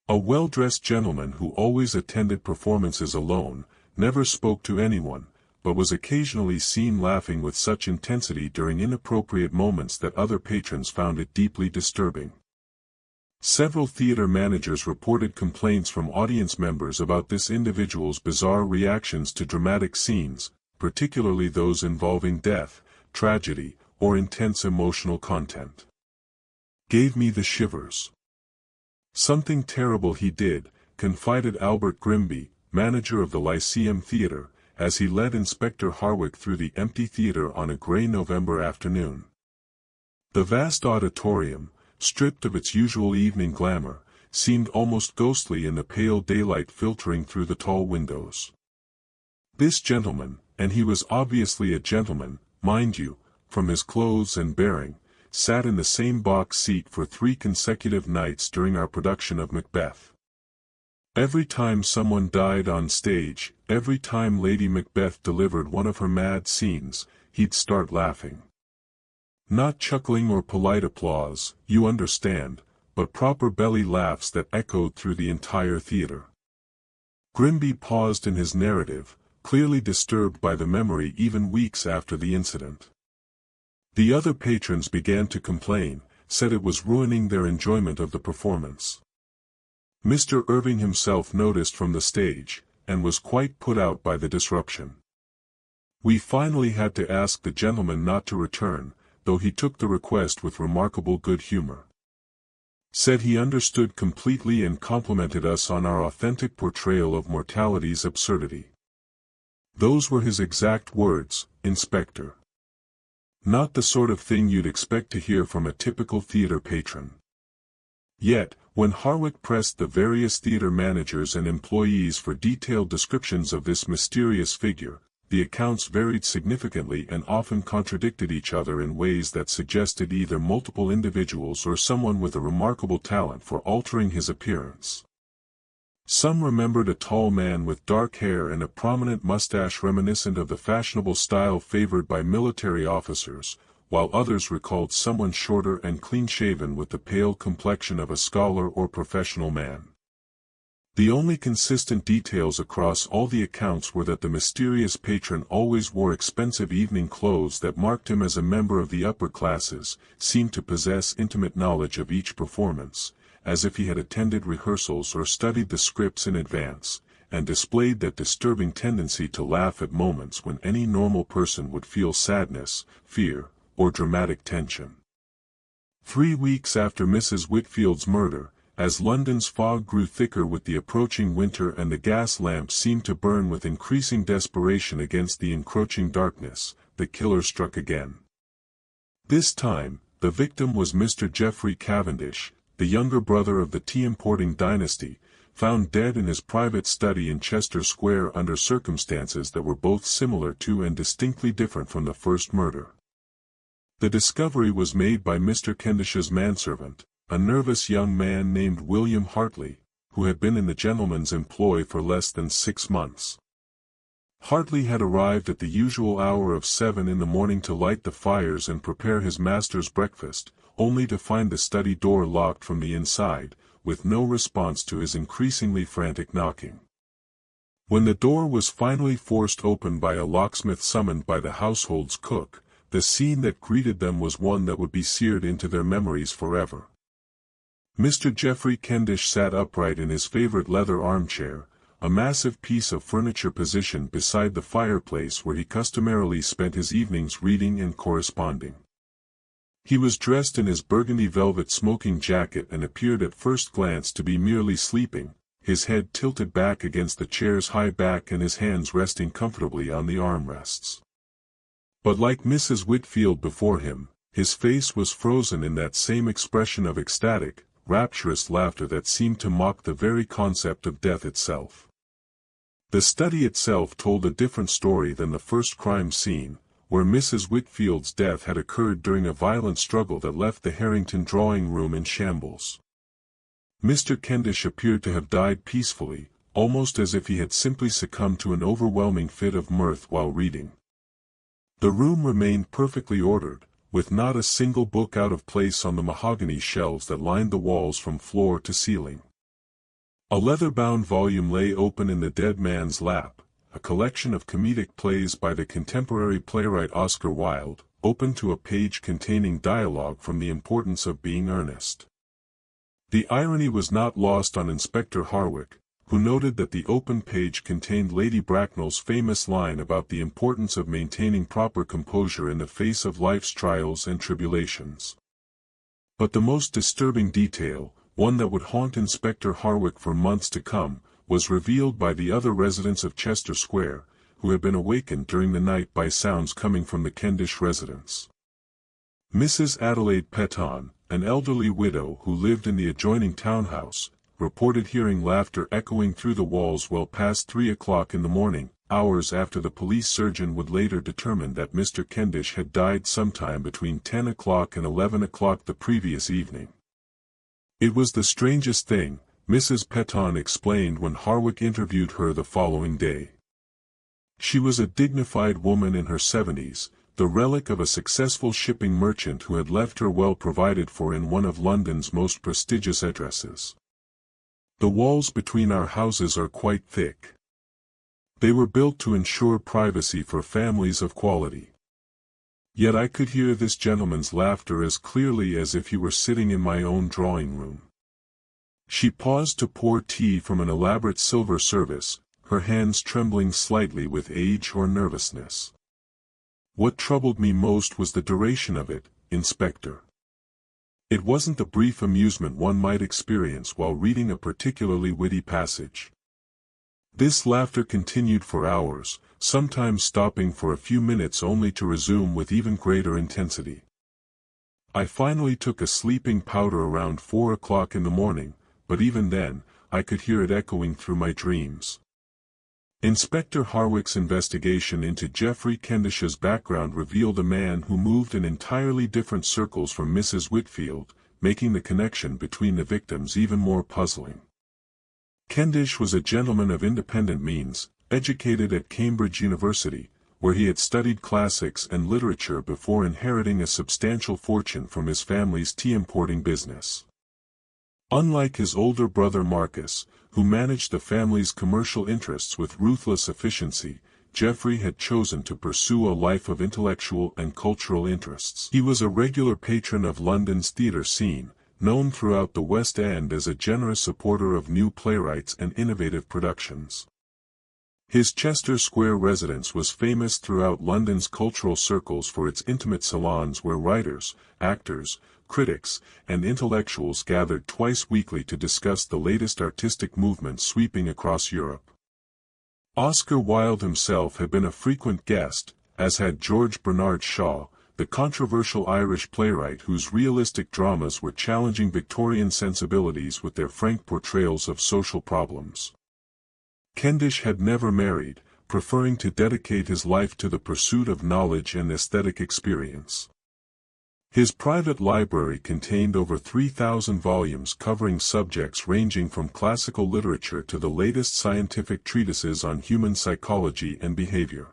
Speaker 1: A well-dressed gentleman who always attended performances alone, never spoke to anyone, but was occasionally seen laughing with such intensity during inappropriate moments that other patrons found it deeply disturbing. Several theater managers reported complaints from audience members about this individual's bizarre reactions to dramatic scenes, particularly those involving death, tragedy, or intense emotional content. "Gave me the shivers. Something terrible he did," confided Albert Grimby, manager of the Lyceum Theatre, as he led Inspector Hartwell through the empty theatre on a grey November afternoon. The vast auditorium, stripped of its usual evening glamour, seemed almost ghostly in the pale daylight filtering through the tall windows. This gentleman, and he was obviously a gentleman, mind you, from his clothes and bearing, sat in the same box seat for 3 consecutive nights during our production of Macbeth. Every time someone died on stage, every time Lady Macbeth delivered one of her mad scenes, he'd start laughing. Not chuckling or polite applause, you understand, but proper belly laughs that echoed through the entire theatre. Grimby paused in his narrative, clearly disturbed by the memory even weeks after the incident. The other patrons began to complain, said it was ruining their enjoyment of the performance. Mr. Irving himself noticed from the stage, and was quite put out by the disruption. We finally had to ask the gentleman not to return, though he took the request with remarkable good humor. Said he understood completely and complimented us on our authentic portrayal of mortality's absurdity. Those were his exact words, Inspector. Not the sort of thing you'd expect to hear from a typical theatre patron. Yet, when Hartwell pressed the various theatre managers and employees for detailed descriptions of this mysterious figure, the accounts varied significantly and often contradicted each other in ways that suggested either multiple individuals or someone with a remarkable talent for altering his appearance. Some remembered a tall man with dark hair and a prominent mustache reminiscent of the fashionable style favored by military officers, while others recalled someone shorter and clean-shaven with the pale complexion of a scholar or professional man. The only consistent details across all the accounts were that the mysterious patron always wore expensive evening clothes that marked him as a member of the upper classes, seemed to possess intimate knowledge of each performance, as if he had attended rehearsals or studied the scripts in advance, and displayed that disturbing tendency to laugh at moments when any normal person would feel sadness, fear, or dramatic tension. 3 weeks after Mrs. Whitfield's murder, as London's fog grew thicker with the approaching winter and the gas lamps seemed to burn with increasing desperation against the encroaching darkness, the killer struck again. This time, the victim was Mr. Geoffrey Cavendish, the younger brother of the tea-importing dynasty, found dead in his private study in Chester Square under circumstances that were both similar to and distinctly different from the first murder. The discovery was made by Mr. Kendish's manservant, a nervous young man named William Hartley, who had been in the gentleman's employ for less than 6 months. Hartley had arrived at the usual hour of 7 in the morning to light the fires and prepare his master's breakfast, only to find the study door locked from the inside, with no response to his increasingly frantic knocking. When the door was finally forced open by a locksmith summoned by the household's cook, the scene that greeted them was one that would be seared into their memories forever. Mr. Geoffrey Kendish sat upright in his favorite leather armchair, a massive piece of furniture positioned beside the fireplace where he customarily spent his evenings reading and corresponding. He was dressed in his burgundy velvet smoking jacket and appeared at first glance to be merely sleeping, his head tilted back against the chair's high back and his hands resting comfortably on the armrests. But like Mrs. Whitfield before him, his face was frozen in that same expression of ecstatic, rapturous laughter that seemed to mock the very concept of death itself. The study itself told a different story than the first crime scene, where Mrs. Whitfield's death had occurred during a violent struggle that left the Harrington drawing room in shambles. Mr. Kendish appeared to have died peacefully, almost as if he had simply succumbed to an overwhelming fit of mirth while reading. The room remained perfectly ordered, with not a single book out of place on the mahogany shelves that lined the walls from floor to ceiling. A leather-bound volume lay open in the dead man's lap, a collection of comedic plays by the contemporary playwright Oscar Wilde, open to a page containing dialogue from The Importance of Being Earnest. The irony was not lost on Inspector Harwick, who noted that the open page contained Lady Bracknell's famous line about the importance of maintaining proper composure in the face of life's trials and tribulations. But the most disturbing detail, one that would haunt Inspector Harwick for months to come, was revealed by the other residents of Chester Square, who had been awakened during the night by sounds coming from the Kendish residence. Mrs. Adelaide Petton, an elderly widow who lived in the adjoining townhouse, reported hearing laughter echoing through the walls well past 3 o'clock in the morning, hours after the police surgeon would later determine that Mr. Kendish had died sometime between 10 o'clock and 11 o'clock the previous evening. It was the strangest thing, Mrs. Petton explained when Harwick interviewed her the following day. She was a dignified woman in her 70s, the relic of a successful shipping merchant who had left her well provided for in one of London's most prestigious addresses. The walls between our houses are quite thick. They were built to ensure privacy for families of quality. Yet I could hear this gentleman's laughter as clearly as if he were sitting in my own drawing room. She paused to pour tea from an elaborate silver service, her hands trembling slightly with age or nervousness. What troubled me most was the duration of it, Inspector. It wasn't the brief amusement one might experience while reading a particularly witty passage. This laughter continued for hours, sometimes stopping for a few minutes only to resume with even greater intensity. I finally took a sleeping powder around 4 o'clock in the morning, but even then, I could hear it echoing through my dreams. Inspector Harwick's investigation into Geoffrey Kendish's background revealed a man who moved in entirely different circles from Mrs. Whitfield, making the connection between the victims even more puzzling. Kendish was a gentleman of independent means, educated at Cambridge University, where he had studied classics and literature before inheriting a substantial fortune from his family's tea-importing business. Unlike his older brother Marcus, who managed the family's commercial interests with ruthless efficiency, Geoffrey had chosen to pursue a life of intellectual and cultural interests. He was a regular patron of London's theatre scene, known throughout the West End as a generous supporter of new playwrights and innovative productions. His Chester Square residence was famous throughout London's cultural circles for its intimate salons where writers, actors, critics, and intellectuals gathered twice weekly to discuss the latest artistic movements sweeping across Europe. Oscar Wilde himself had been a frequent guest, as had George Bernard Shaw, the controversial Irish playwright whose realistic dramas were challenging Victorian sensibilities with their frank portrayals of social problems. Kendish had never married, preferring to dedicate his life to the pursuit of knowledge and aesthetic experience. His private library contained over 3,000 volumes covering subjects ranging from classical literature to the latest scientific treatises on human psychology and behavior.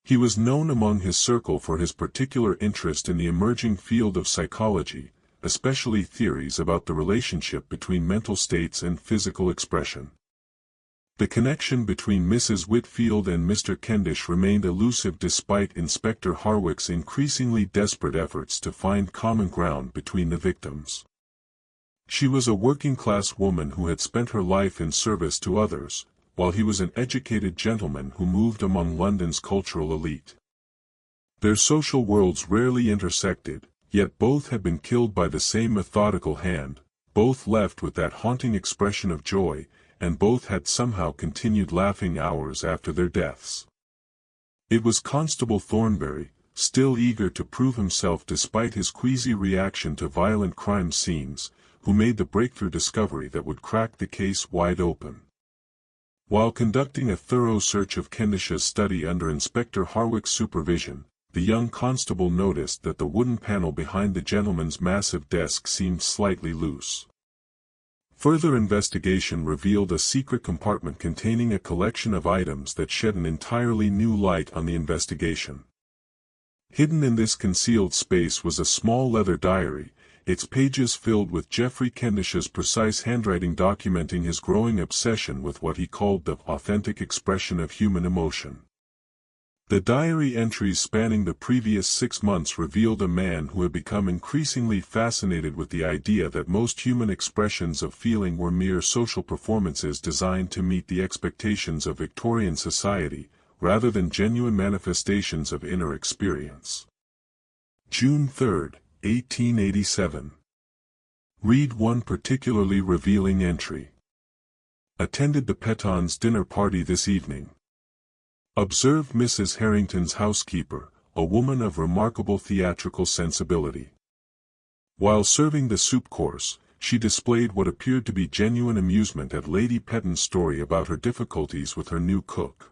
Speaker 1: He was known among his circle for his particular interest in the emerging field of psychology, especially theories about the relationship between mental states and physical expression. The connection between Mrs. Whitfield and Mr. Kendish remained elusive despite Inspector Hartwell's increasingly desperate efforts to find common ground between the victims. She was a working-class woman who had spent her life in service to others, while he was an educated gentleman who moved among London's cultural elite. Their social worlds rarely intersected, yet both had been killed by the same methodical hand, both left with that haunting expression of joy, and both had somehow continued laughing hours after their deaths. It was Constable Thornbury, still eager to prove himself despite his queasy reaction to violent crime scenes, who made the breakthrough discovery that would crack the case wide open. While conducting a thorough search of Kendish's study under Inspector Hartwell's supervision, the young constable noticed that the wooden panel behind the gentleman's massive desk seemed slightly loose. Further investigation revealed a secret compartment containing a collection of items that shed an entirely new light on the investigation. Hidden in this concealed space was a small leather diary, its pages filled with Geoffrey Kendish's precise handwriting documenting his growing obsession with what he called the authentic expression of human emotion. The diary entries spanning the previous 6 months revealed a man who had become increasingly fascinated with the idea that most human expressions of feeling were mere social performances designed to meet the expectations of Victorian society, rather than genuine manifestations of inner experience. June 3, 1887. Read one particularly revealing entry. Attended the Pettons' dinner party this evening. Observed Mrs. Harrington's housekeeper, a woman of remarkable theatrical sensibility. While serving the soup course, she displayed what appeared to be genuine amusement at Lady Petton's story about her difficulties with her new cook.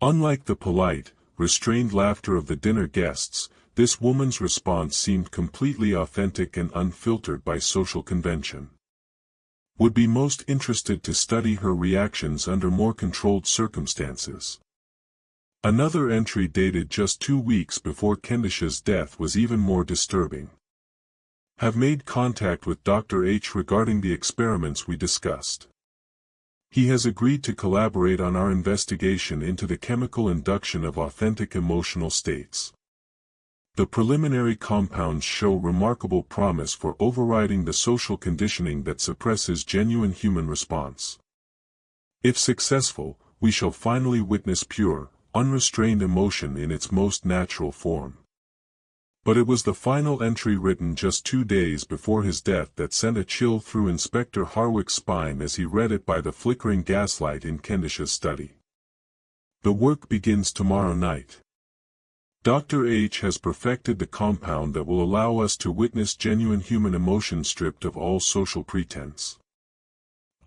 Speaker 1: Unlike the polite, restrained laughter of the dinner guests, this woman's response seemed completely authentic and unfiltered by social convention. Would be most interested to study her reactions under more controlled circumstances. Another entry dated just 2 weeks before Kendish's death was even more disturbing. Have made contact with Dr. H regarding the experiments we discussed. He has agreed to collaborate on our investigation into the chemical induction of authentic emotional states. The preliminary compounds show remarkable promise for overriding the social conditioning that suppresses genuine human response. If successful, we shall finally witness pure, unrestrained emotion in its most natural form. But it was the final entry written just 2 days before his death that sent a chill through Inspector Hartwell's spine as he read it by the flickering gaslight in Kendish's study. The work begins tomorrow night. Dr. H has perfected the compound that will allow us to witness genuine human emotion stripped of all social pretense.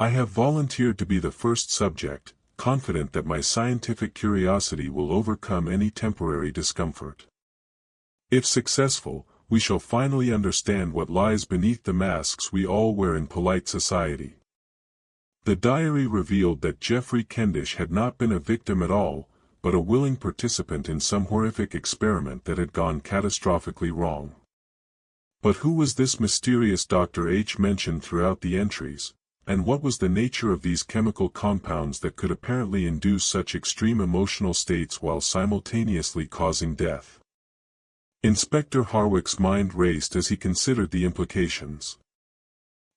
Speaker 1: I have volunteered to be the first subject, confident that my scientific curiosity will overcome any temporary discomfort. If successful, we shall finally understand what lies beneath the masks we all wear in polite society. The diary revealed that Geoffrey Kendish had not been a victim at all, but a willing participant in some horrific experiment that had gone catastrophically wrong. But who was this mysterious Dr. H mentioned throughout the entries, and what was the nature of these chemical compounds that could apparently induce such extreme emotional states while simultaneously causing death? Inspector Hartwell's mind raced as he considered the implications.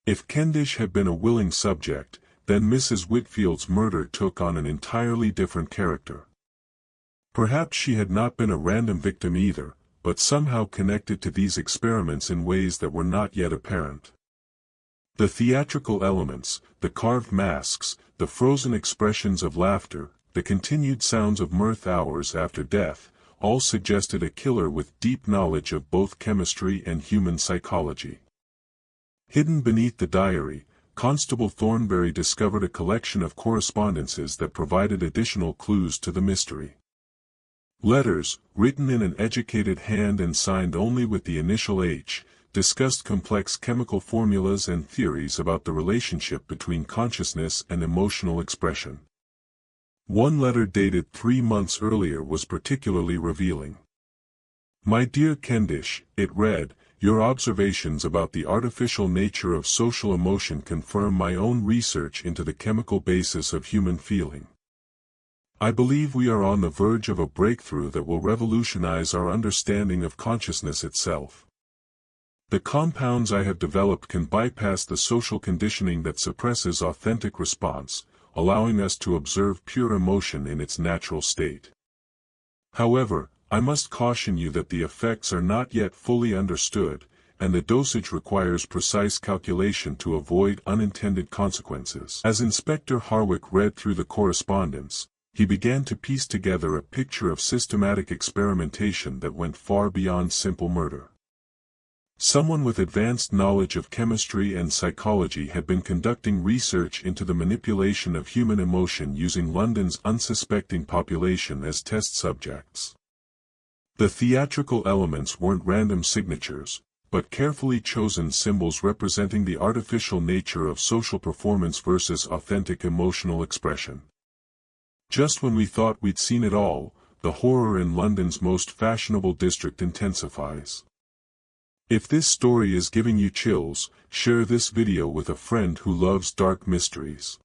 Speaker 1: If Kendish had been a willing subject, then Mrs. Whitfield's murder took on an entirely different character. Perhaps she had not been a random victim either, but somehow connected to these experiments in ways that were not yet apparent. The theatrical elements, the carved masks, the frozen expressions of laughter, the continued sounds of mirth hours after death, all suggested a killer with deep knowledge of both chemistry and human psychology. Hidden beneath the diary, Constable Thornberry discovered a collection of correspondences that provided additional clues to the mystery. Letters, written in an educated hand and signed only with the initial H, discussed complex chemical formulas and theories about the relationship between consciousness and emotional expression. One letter dated 3 months earlier was particularly revealing. "My dear Kendish," it read, "your observations about the artificial nature of social emotion confirm my own research into the chemical basis of human feeling. I believe we are on the verge of a breakthrough that will revolutionize our understanding of consciousness itself. The compounds I have developed can bypass the social conditioning that suppresses authentic response, allowing us to observe pure emotion in its natural state. However, I must caution you that the effects are not yet fully understood, and the dosage requires precise calculation to avoid unintended consequences." As Inspector Hartwell read through the correspondence, he began to piece together a picture of systematic experimentation that went far beyond simple murder. Someone with advanced knowledge of chemistry and psychology had been conducting research into the manipulation of human emotion using London's unsuspecting population as test subjects. The theatrical elements weren't random signatures, but carefully chosen symbols representing the artificial nature of social performance versus authentic emotional expression. Just when we thought we'd seen it all, the horror in London's most fashionable district intensifies. If this story is giving you chills, share this video with a friend who loves dark mysteries.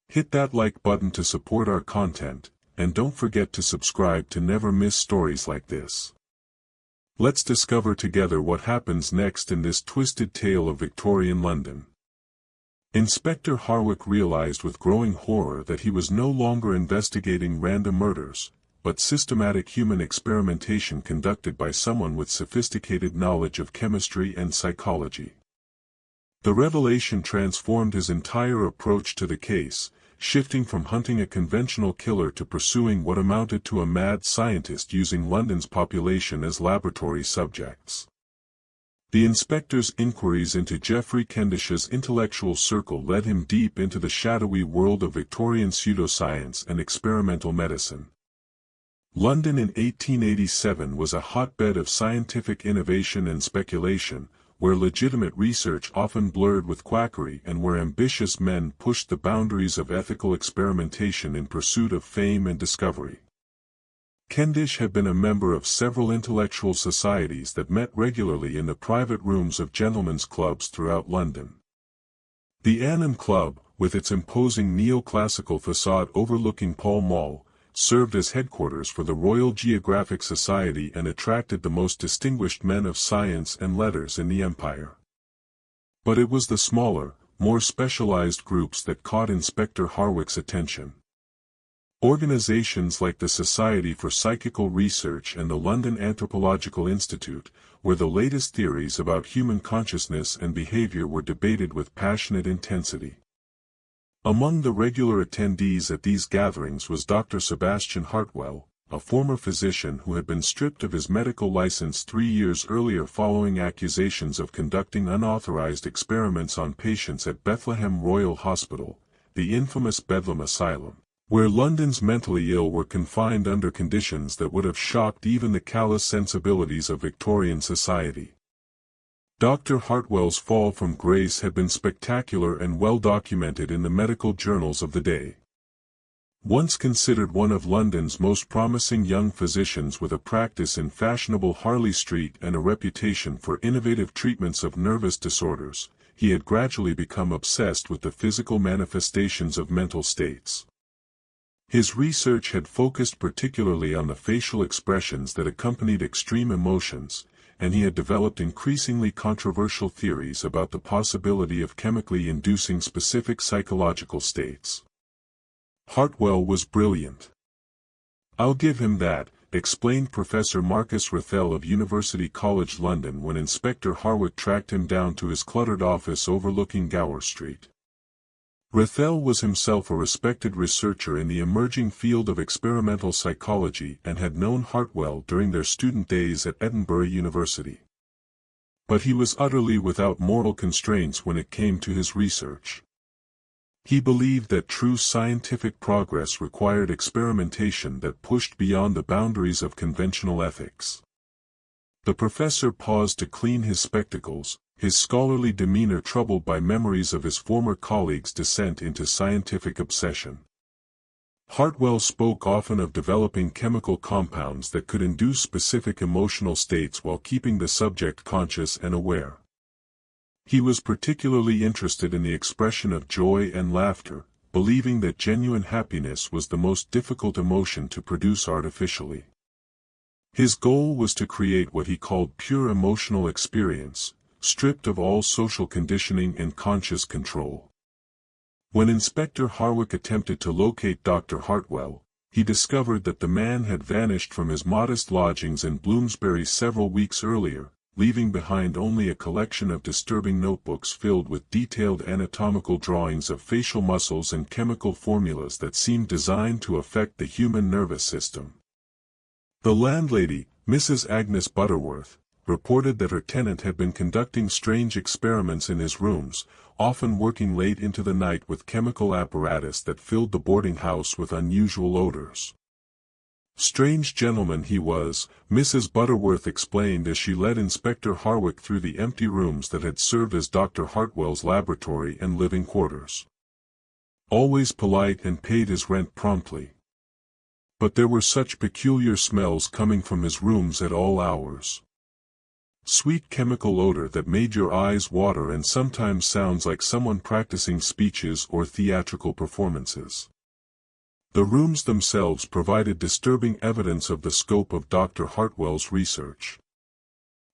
Speaker 1: Hit that like button to support our content, and don't forget to subscribe to never miss stories like this. Let's discover together what happens next in this twisted tale of Victorian London. Inspector Hartwell realized with growing horror that he was no longer investigating random murders, but systematic human experimentation conducted by someone with sophisticated knowledge of chemistry and psychology. The revelation transformed his entire approach to the case, shifting from hunting a conventional killer to pursuing what amounted to a mad scientist using London's population as laboratory subjects. The inspector's inquiries into Geoffrey Kendish's intellectual circle led him deep into the shadowy world of Victorian pseudoscience and experimental medicine. London in 1887 was a hotbed of scientific innovation and speculation, where legitimate research often blurred with quackery and where ambitious men pushed the boundaries of ethical experimentation in pursuit of fame and discovery. Kendish had been a member of several intellectual societies that met regularly in the private rooms of gentlemen's clubs throughout London. The Annam Club, with its imposing neoclassical facade overlooking Pall Mall, served as headquarters for the Royal Geographic Society and attracted the most distinguished men of science and letters in the empire. But it was the smaller, more specialized groups that caught Inspector Hartwell's attention. Organizations like the Society for Psychical Research and the London Anthropological Institute, where the latest theories about human consciousness and behavior were debated with passionate intensity. Among the regular attendees at these gatherings was Dr. Sebastian Hartwell, a former physician who had been stripped of his medical license 3 years earlier following accusations of conducting unauthorized experiments on patients at Bethlehem Royal Hospital, the infamous Bedlam Asylum, where London's mentally ill were confined under conditions that would have shocked even the callous sensibilities of Victorian society. Dr. Hartwell's fall from grace had been spectacular and well documented in the medical journals of the day. Once considered one of London's most promising young physicians with a practice in fashionable Harley Street and a reputation for innovative treatments of nervous disorders, he had gradually become obsessed with the physical manifestations of mental states. His research had focused particularly on the facial expressions that accompanied extreme emotions, and he had developed increasingly controversial theories about the possibility of chemically inducing specific psychological states. Hartwell was brilliant. "I'll give him that," explained Professor Marcus Rathel of University College London when Inspector Hartwell tracked him down to his cluttered office overlooking Gower Street. Rathel was himself a respected researcher in the emerging field of experimental psychology and had known Hartwell during their student days at Edinburgh University. But he was utterly without moral constraints when it came to his research. He believed that true scientific progress required experimentation that pushed beyond the boundaries of conventional ethics. The professor paused to clean his spectacles, his scholarly demeanor troubled by memories of his former colleagues' descent into scientific obsession. Hartwell spoke often of developing chemical compounds that could induce specific emotional states while keeping the subject conscious and aware. He was particularly interested in the expression of joy and laughter, believing that genuine happiness was the most difficult emotion to produce artificially. His goal was to create what he called pure emotional experience, stripped of all social conditioning and conscious control. When Inspector Harwick attempted to locate Dr. Hartwell, he discovered that the man had vanished from his modest lodgings in Bloomsbury several weeks earlier, leaving behind only a collection of disturbing notebooks filled with detailed anatomical drawings of facial muscles and chemical formulas that seemed designed to affect the human nervous system. The landlady, Mrs. Agnes Butterworth, reported that her tenant had been conducting strange experiments in his rooms, often working late into the night with chemical apparatus that filled the boarding house with unusual odors. Strange gentleman he was, Mrs. Butterworth explained as she led Inspector Harwick through the empty rooms that had served as Dr. Hartwell's laboratory and living quarters. Always polite and paid his rent promptly. But there were such peculiar smells coming from his rooms at all hours. Sweet chemical odor that made your eyes water and sometimes sounds like someone practicing speeches or theatrical performances. The rooms themselves provided disturbing evidence of the scope of Dr. Hartwell's research.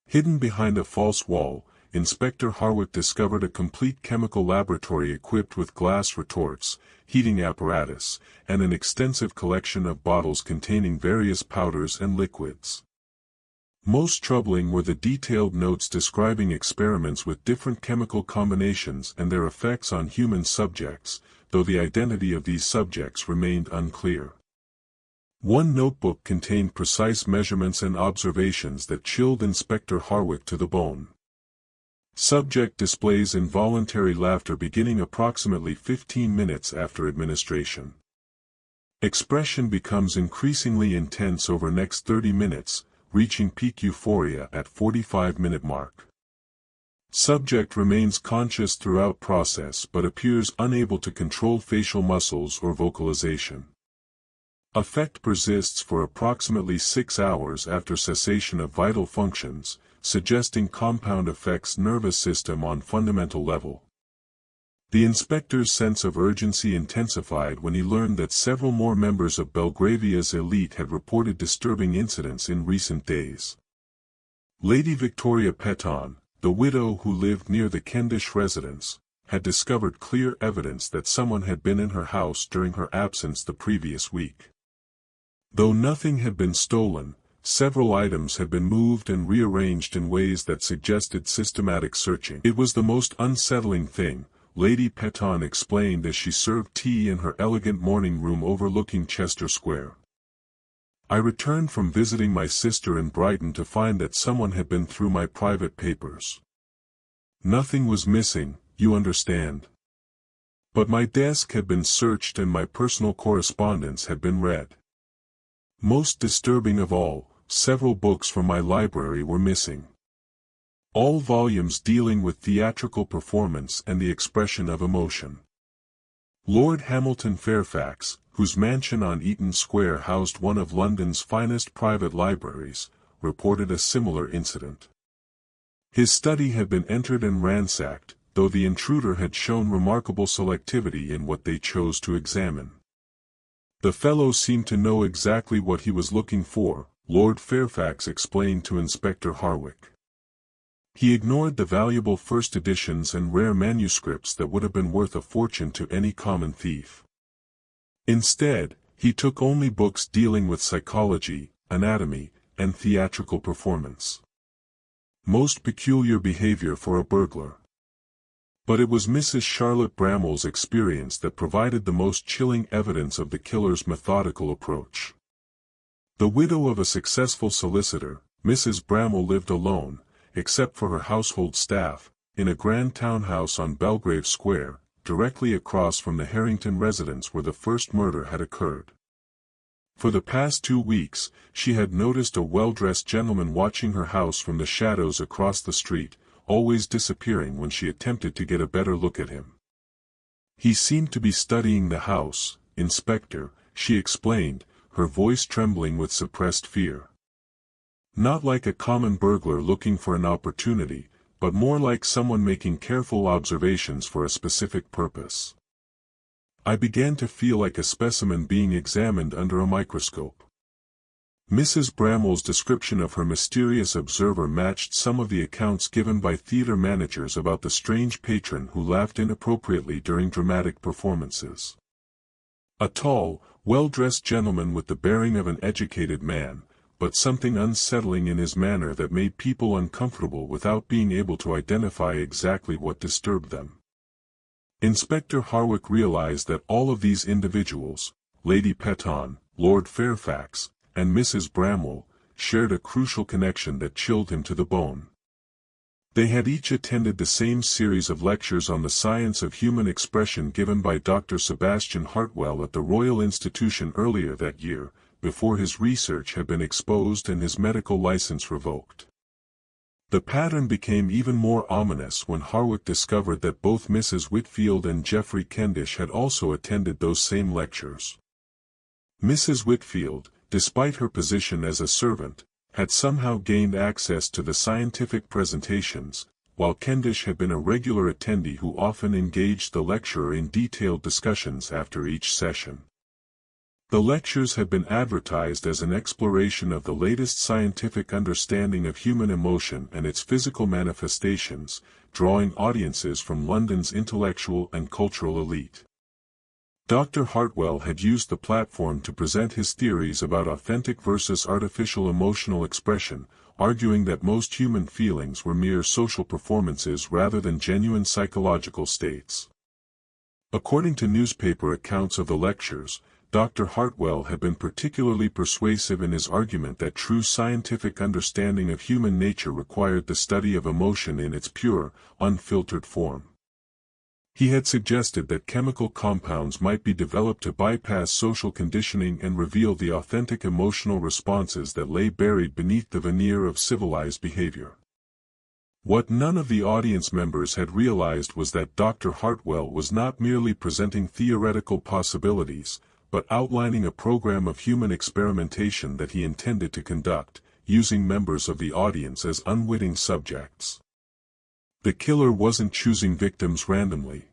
Speaker 1: Hidden behind a false wall, Inspector Harwick discovered a complete chemical laboratory equipped with glass retorts, heating apparatus, and an extensive collection of bottles containing various powders and liquids. Most troubling were the detailed notes describing experiments with different chemical combinations and their effects on human subjects, though the identity of these subjects remained unclear. One notebook contained precise measurements and observations that chilled Inspector Harwick to the bone. Subject displays involuntary laughter beginning approximately 15 minutes after administration. Expression becomes increasingly intense over next 30 minutes, reaching peak euphoria at 45-minute mark. Subject remains conscious throughout process but appears unable to control facial muscles or vocalization. Effect persists for approximately 6 hours after cessation of vital functions, suggesting compound effects nervous system on fundamental level. The inspector's sense of urgency intensified when he learned that several more members of Belgravia's elite had reported disturbing incidents in recent days. Lady Victoria Petton, the widow who lived near the Kendish residence, had discovered clear evidence that someone had been in her house during her absence the previous week. Though nothing had been stolen, several items had been moved and rearranged in ways that suggested systematic searching. It was the most unsettling thing, Lady Petton explained as she served tea in her elegant morning room overlooking Chester Square. I returned from visiting my sister in Brighton to find that someone had been through my private papers. Nothing was missing, you understand. But my desk had been searched and my personal correspondence had been read. Most disturbing of all, several books from my library were missing. All volumes dealing with theatrical performance and the expression of emotion. Lord Hamilton Fairfax, whose mansion on Eaton Square housed one of London's finest private libraries, reported a similar incident. His study had been entered and ransacked, though the intruder had shown remarkable selectivity in what they chose to examine. The fellow seemed to know exactly what he was looking for, Lord Fairfax explained to Inspector Harwick. He ignored the valuable first editions and rare manuscripts that would have been worth a fortune to any common thief. Instead, he took only books dealing with psychology, anatomy, and theatrical performance. Most peculiar behavior for a burglar. But it was Mrs. Charlotte Bramwell's experience that provided the most chilling evidence of the killer's methodical approach. The widow of a successful solicitor, Mrs. Bramwell lived alone, except for her household staff, in a grand townhouse on Belgrave Square, directly across from the Harrington residence where the first murder had occurred. For the past 2 weeks, she had noticed a well-dressed gentleman watching her house from the shadows across the street, always disappearing when she attempted to get a better look at him. He seemed to be studying the house, Inspector, she explained, her voice trembling with suppressed fear. Not like a common burglar looking for an opportunity, but more like someone making careful observations for a specific purpose. I began to feel like a specimen being examined under a microscope. Mrs. Bramwell's description of her mysterious observer matched some of the accounts given by theater managers about the strange patron who laughed inappropriately during dramatic performances. A tall, well-dressed gentleman with the bearing of an educated man, but something unsettling in his manner that made people uncomfortable without being able to identify exactly what disturbed them. Inspector Hartwell realized that all of these individuals, Lady Petton, Lord Fairfax, and Mrs. Bramwell, shared a crucial connection that chilled him to the bone. They had each attended the same series of lectures on the science of human expression given by Dr. Sebastian Hartwell at the Royal Institution earlier that year, before his research had been exposed and his medical license revoked. The pattern became even more ominous when Hartwell discovered that both Mrs. Whitfield and Geoffrey Kendish had also attended those same lectures. Mrs. Whitfield, despite her position as a servant, had somehow gained access to the scientific presentations, while Kendish had been a regular attendee who often engaged the lecturer in detailed discussions after each session. The lectures had been advertised as an exploration of the latest scientific understanding of human emotion and its physical manifestations, drawing audiences from London's intellectual and cultural elite. Dr. Hartwell had used the platform to present his theories about authentic versus artificial emotional expression, arguing that most human feelings were mere social performances rather than genuine psychological states. According to newspaper accounts of the lectures, Dr. Hartwell had been particularly persuasive in his argument that true scientific understanding of human nature required the study of emotion in its pure, unfiltered form. He had suggested that chemical compounds might be developed to bypass social conditioning and reveal the authentic emotional responses that lay buried beneath the veneer of civilized behavior. What none of the audience members had realized was that Dr. Hartwell was not merely presenting theoretical possibilities, but outlining a program of human experimentation that he intended to conduct, using members of the audience as unwitting subjects. The killer wasn't choosing victims randomly.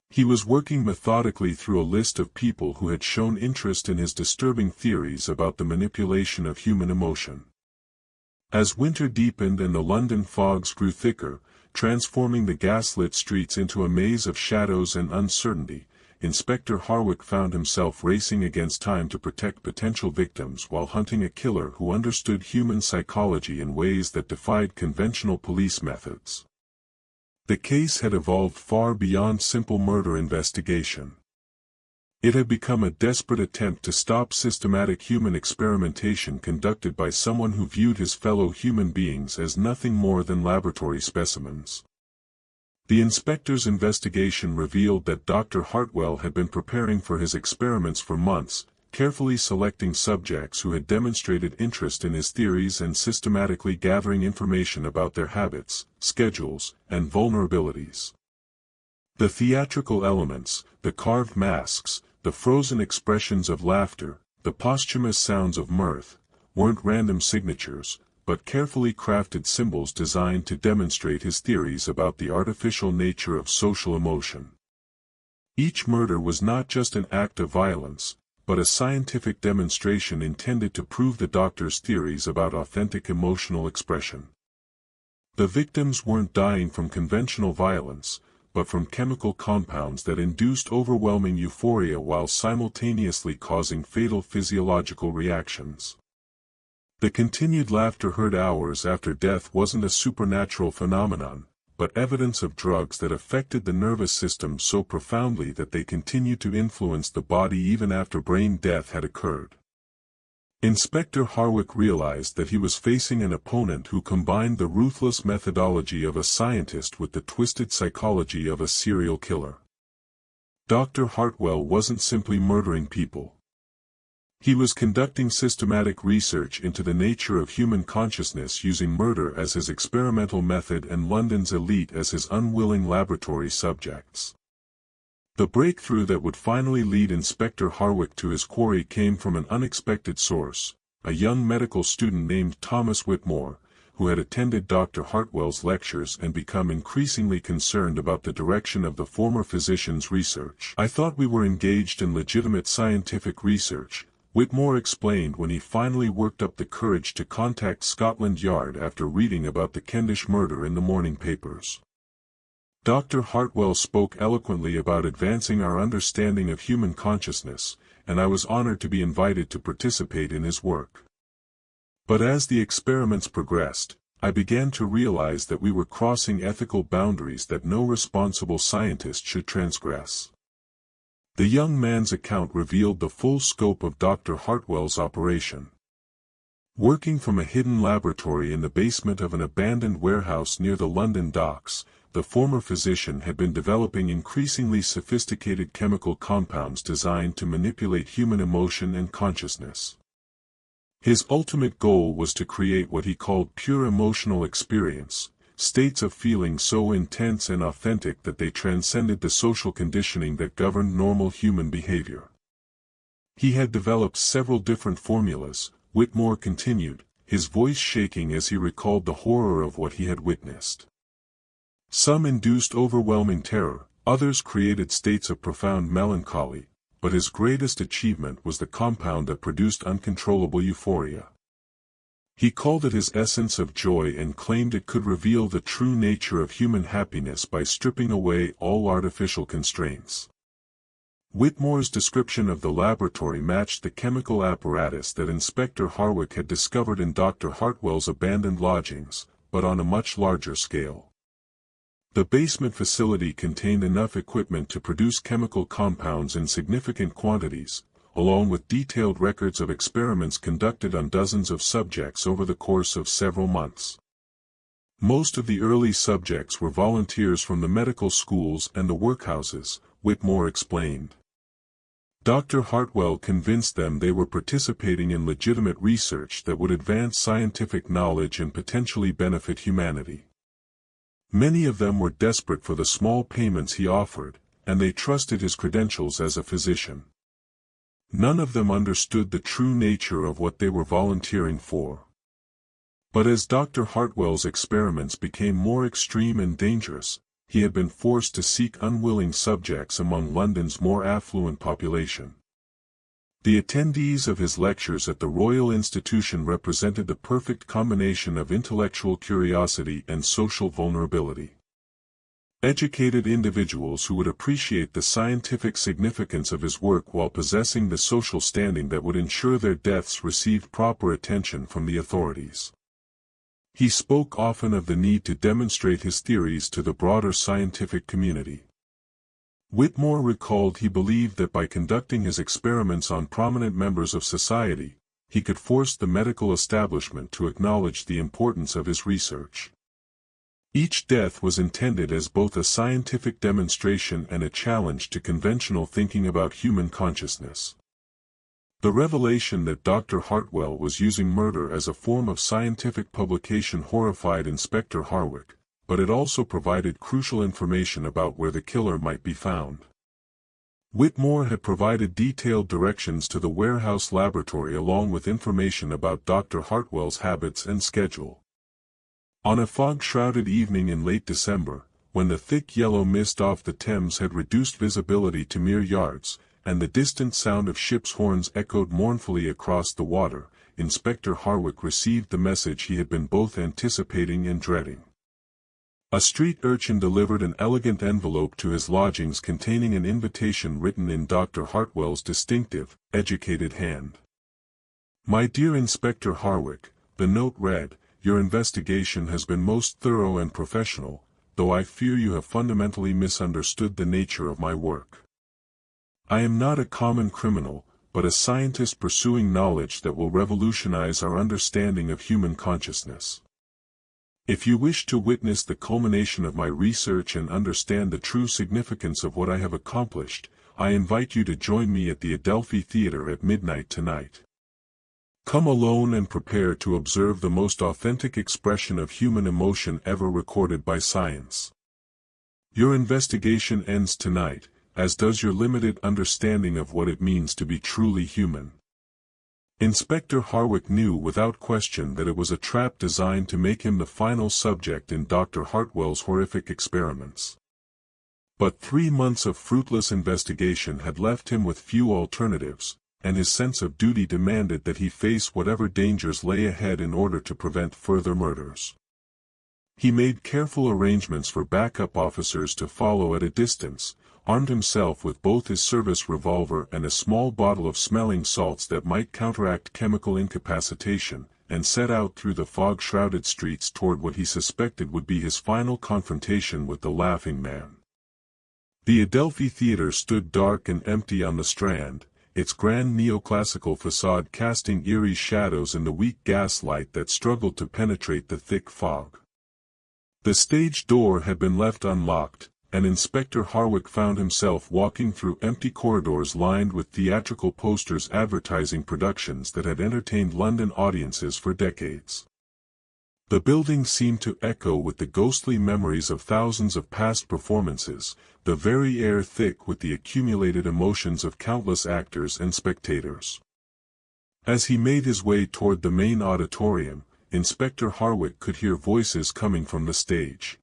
Speaker 1: He was working methodically through a list of people who had shown interest in his disturbing theories about the manipulation of human emotion. As winter deepened and the London fogs grew thicker, transforming the gaslit streets into a maze of shadows and uncertainty, Inspector Hartwell found himself racing against time to protect potential victims while hunting a killer who understood human psychology in ways that defied conventional police methods. The case had evolved far beyond simple murder investigation. It had become a desperate attempt to stop systematic human experimentation conducted by someone who viewed his fellow human beings as nothing more than laboratory specimens. The inspector's investigation revealed that Dr. Hartwell had been preparing for his experiments for months, carefully selecting subjects who had demonstrated interest in his theories and systematically gathering information about their habits, schedules, and vulnerabilities. The theatrical elements, the carved masks, the frozen expressions of laughter, the posthumous sounds of mirth, weren't random signatures, but carefully crafted symbols designed to demonstrate his theories about the artificial nature of social emotion. Each murder was not just an act of violence, but a scientific demonstration intended to prove the doctor's theories about authentic emotional expression. The victims weren't dying from conventional violence, but from chemical compounds that induced overwhelming euphoria while simultaneously causing fatal physiological reactions. The continued laughter heard hours after death wasn't a supernatural phenomenon, but evidence of drugs that affected the nervous system so profoundly that they continued to influence the body even after brain death had occurred. Inspector Hartwell realized that he was facing an opponent who combined the ruthless methodology of a scientist with the twisted psychology of a serial killer. Dr. Hartwell wasn't simply murdering people. He was conducting systematic research into the nature of human consciousness using murder as his experimental method and London's elite as his unwilling laboratory subjects. The breakthrough that would finally lead Inspector Hartwell to his quarry came from an unexpected source, a young medical student named Thomas Whitmore, who had attended Dr. Hartwell's lectures and become increasingly concerned about the direction of the former physician's research. "I thought we were engaged in legitimate scientific research," Whitmore explained when he finally worked up the courage to contact Scotland Yard after reading about the Kendish murder in the morning papers. Dr. Hartwell spoke eloquently about advancing our understanding of human consciousness, and I was honored to be invited to participate in his work. But as the experiments progressed, I began to realize that we were crossing ethical boundaries that no responsible scientist should transgress. The young man's account revealed the full scope of Dr. Hartwell's operation. Working from a hidden laboratory in the basement of an abandoned warehouse near the London docks, the former physician had been developing increasingly sophisticated chemical compounds designed to manipulate human emotion and consciousness. His ultimate goal was to create what he called pure emotional experience, states of feeling so intense and authentic that they transcended the social conditioning that governed normal human behavior. He had developed several different formulas, Whitmore continued, his voice shaking as he recalled the horror of what he had witnessed. Some induced overwhelming terror, others created states of profound melancholy, but his greatest achievement was the compound that produced uncontrollable euphoria. He called it his essence of joy and claimed it could reveal the true nature of human happiness by stripping away all artificial constraints. Whitmore's description of the laboratory matched the chemical apparatus that Inspector Hartwell had discovered in Dr. Hartwell's abandoned lodgings, but on a much larger scale. The basement facility contained enough equipment to produce chemical compounds in significant quantities, along with detailed records of experiments conducted on dozens of subjects over the course of several months. Most of the early subjects were volunteers from the medical schools and the workhouses, Whitmore explained. Dr. Hartwell convinced them they were participating in legitimate research that would advance scientific knowledge and potentially benefit humanity. Many of them were desperate for the small payments he offered, and they trusted his credentials as a physician. None of them understood the true nature of what they were volunteering for. But as Dr. Hartwell's experiments became more extreme and dangerous, he had been forced to seek unwilling subjects among London's more affluent population. The attendees of his lectures at the Royal Institution represented the perfect combination of intellectual curiosity and social vulnerability. Educated individuals who would appreciate the scientific significance of his work while possessing the social standing that would ensure their deaths received proper attention from the authorities. He spoke often of the need to demonstrate his theories to the broader scientific community. Whitmore recalled he believed that by conducting his experiments on prominent members of society, he could force the medical establishment to acknowledge the importance of his research. Each death was intended as both a scientific demonstration and a challenge to conventional thinking about human consciousness. The revelation that Dr. Hartwell was using murder as a form of scientific publication horrified Inspector Hartwell, but it also provided crucial information about where the killer might be found. Whitmore had provided detailed directions to the warehouse laboratory along with information about Dr. Hartwell's habits and schedule. On a fog-shrouded evening in late December, when the thick yellow mist off the Thames had reduced visibility to mere yards, and the distant sound of ships' horns echoed mournfully across the water, Inspector Hartwell received the message he had been both anticipating and dreading. A street urchin delivered an elegant envelope to his lodgings containing an invitation written in Dr. Hartwell's distinctive, educated hand. "My dear Inspector Hartwell," the note read, "your investigation has been most thorough and professional, though I fear you have fundamentally misunderstood the nature of my work. I am not a common criminal, but a scientist pursuing knowledge that will revolutionize our understanding of human consciousness. If you wish to witness the culmination of my research and understand the true significance of what I have accomplished, I invite you to join me at the Adelphi Theater at midnight tonight. Come alone and prepare to observe the most authentic expression of human emotion ever recorded by science. Your investigation ends tonight, as does your limited understanding of what it means to be truly human. Inspector Hartwell knew without question that it was a trap designed to make him the final subject in Dr. Hartwell's horrific experiments. But 3 months of fruitless investigation had left him with few alternatives, and his sense of duty demanded that he face whatever dangers lay ahead in order to prevent further murders. He made careful arrangements for backup officers to follow at a distance, armed himself with both his service revolver and a small bottle of smelling salts that might counteract chemical incapacitation, and set out through the fog-shrouded streets toward what he suspected would be his final confrontation with the Laughing Man. The Adelphi Theater stood dark and empty on the Strand, its grand neoclassical facade casting eerie shadows in the weak gaslight that struggled to penetrate the thick fog. The stage door had been left unlocked, and Inspector Hartwell found himself walking through empty corridors lined with theatrical posters advertising productions that had entertained London audiences for decades. The building seemed to echo with the ghostly memories of thousands of past performances, the very air thick with the accumulated emotions of countless actors and spectators. As he made his way toward the main auditorium, Inspector Hartwell could hear voices coming from the stage.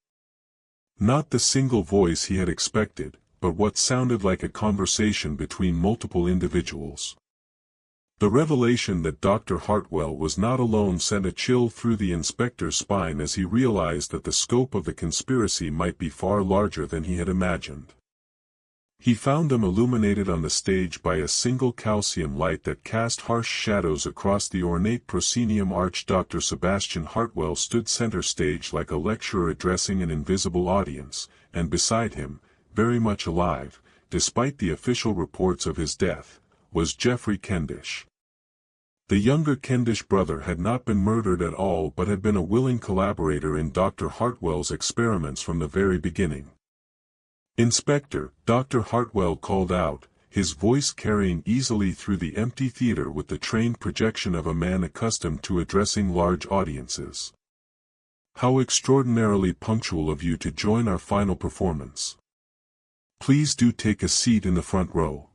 Speaker 1: Not the single voice he had expected, but what sounded like a conversation between multiple individuals. The revelation that Dr. Hartwell was not alone sent a chill through the inspector's spine as he realized that the scope of the conspiracy might be far larger than he had imagined. He found them illuminated on the stage by a single calcium light that cast harsh shadows across the ornate proscenium arch. Dr. Sebastian Hartwell stood center stage like a lecturer addressing an invisible audience, and beside him, very much alive, despite the official reports of his death, was Geoffrey Kendish. The younger Kendish brother had not been murdered at all but had been a willing collaborator in Dr. Hartwell's experiments from the very beginning. "Inspector," Dr. Hartwell called out, his voice carrying easily through the empty theater with the trained projection of a man accustomed to addressing large audiences. "How extraordinarily punctual of you to join our final performance. Please do take a seat in the front row.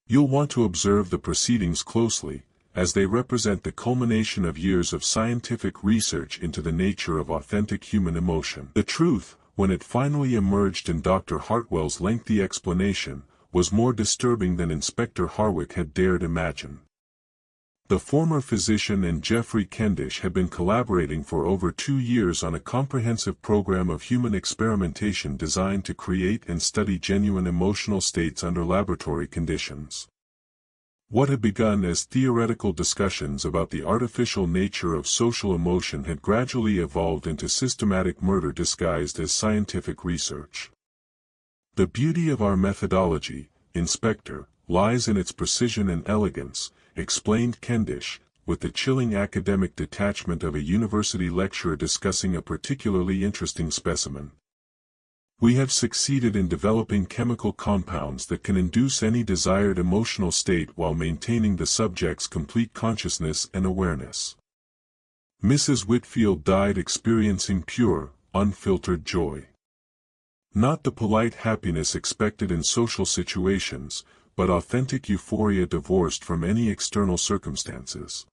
Speaker 1: You'll want to observe the proceedings closely, as they represent the culmination of years of scientific research into the nature of authentic human emotion." The truth, when it finally emerged in Dr. Hartwell's lengthy explanation, was more disturbing than Inspector Hartwell had dared imagine. The former physician and Geoffrey Kendish had been collaborating for over 2 years on a comprehensive program of human experimentation designed to create and study genuine emotional states under laboratory conditions. What had begun as theoretical discussions about the artificial nature of social emotion had gradually evolved into systematic murder disguised as scientific research. "The beauty of our methodology, Inspector, lies in its precision and elegance," explained Kendish, with the chilling academic detachment of a university lecturer discussing a particularly interesting specimen. "We have succeeded in developing chemical compounds that can induce any desired emotional state while maintaining the subject's complete consciousness and awareness." Mrs. Whitfield died experiencing pure, unfiltered joy. Not the polite happiness expected in social situations, but authentic euphoria divorced from any external circumstances.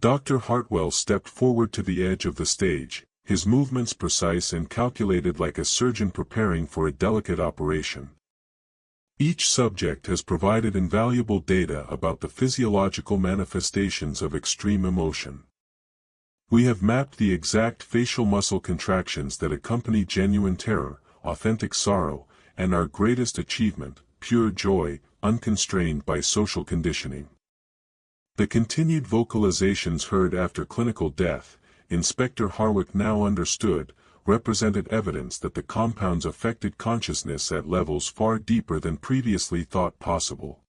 Speaker 1: Dr. Hartwell stepped forward to the edge of the stage, his movements precise and calculated like a surgeon preparing for a delicate operation. "Each subject has provided invaluable data about the physiological manifestations of extreme emotion. We have mapped the exact facial muscle contractions that accompany genuine terror, authentic sorrow, and our greatest achievement, pure joy, unconstrained by social conditioning." The continued vocalizations heard after clinical death, Inspector Hartwell now understood, represented evidence that the compounds affected consciousness at levels far deeper than previously thought possible.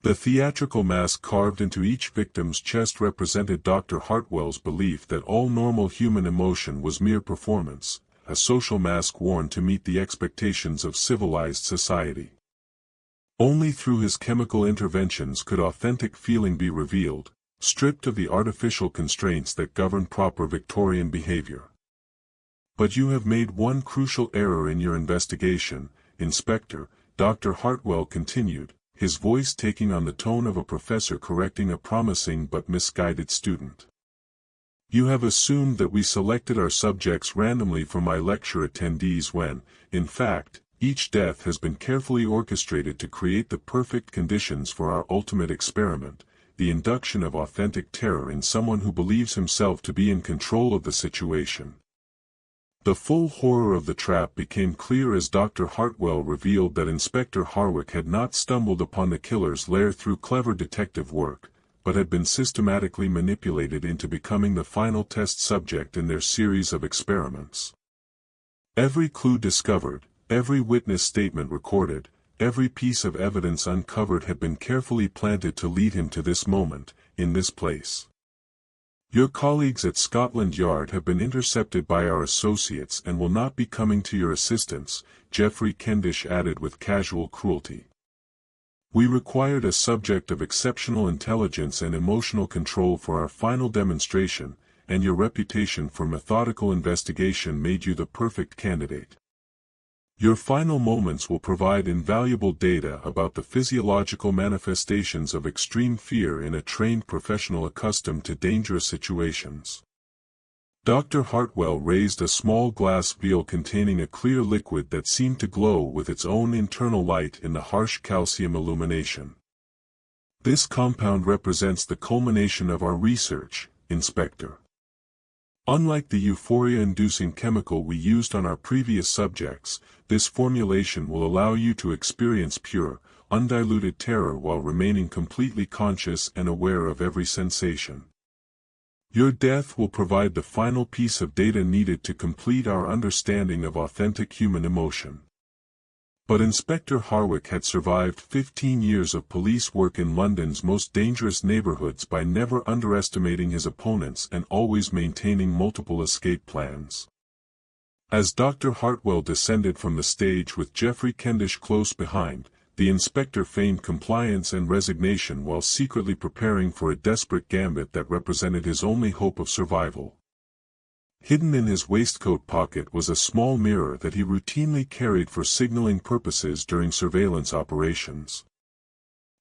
Speaker 1: The theatrical mask carved into each victim's chest represented Dr. Hartwell's belief that all normal human emotion was mere performance, a social mask worn to meet the expectations of civilized society. Only through his chemical interventions could authentic feeling be revealed, stripped of the artificial constraints that govern proper Victorian behavior. But you have made one crucial error in your investigation, Inspector, Dr. Hartwell continued, his voice taking on the tone of a professor correcting a promising but misguided student. You have assumed that we selected our subjects randomly from my lecture attendees when, in fact, each death has been carefully orchestrated to create the perfect conditions for our ultimate experiment, the induction of authentic terror in someone who believes himself to be in control of the situation. The full horror of the trap became clear as Dr. Hartwell revealed that Inspector Harwick had not stumbled upon the killer's lair through clever detective work, but had been systematically manipulated into becoming the final test subject in their series of experiments. Every clue discovered, every witness statement recorded, every piece of evidence uncovered had been carefully planted to lead him to this moment, in this place. Your colleagues at Scotland Yard have been intercepted by our associates and will not be coming to your assistance, Geoffrey Kendish added with casual cruelty. We required a subject of exceptional intelligence and emotional control for our final demonstration, and your reputation for methodical investigation made you the perfect candidate. Your final moments will provide invaluable data about the physiological manifestations of extreme fear in a trained professional accustomed to dangerous situations. Dr. Hartwell raised a small glass vial containing a clear liquid that seemed to glow with its own internal light in the harsh calcium illumination. This compound represents the culmination of our research, Inspector. Unlike the euphoria-inducing chemical we used on our previous subjects, this formulation will allow you to experience pure, undiluted terror while remaining completely conscious and aware of every sensation. Your death will provide the final piece of data needed to complete our understanding of authentic human emotion. But Inspector Harwick had survived 15 years of police work in London's most dangerous neighborhoods by never underestimating his opponents and always maintaining multiple escape plans. As Dr. Hartwell descended from the stage with Geoffrey Kendish close behind, the inspector feigned compliance and resignation while secretly preparing for a desperate gambit that represented his only hope of survival. Hidden in his waistcoat pocket was a small mirror that he routinely carried for signaling purposes during surveillance operations.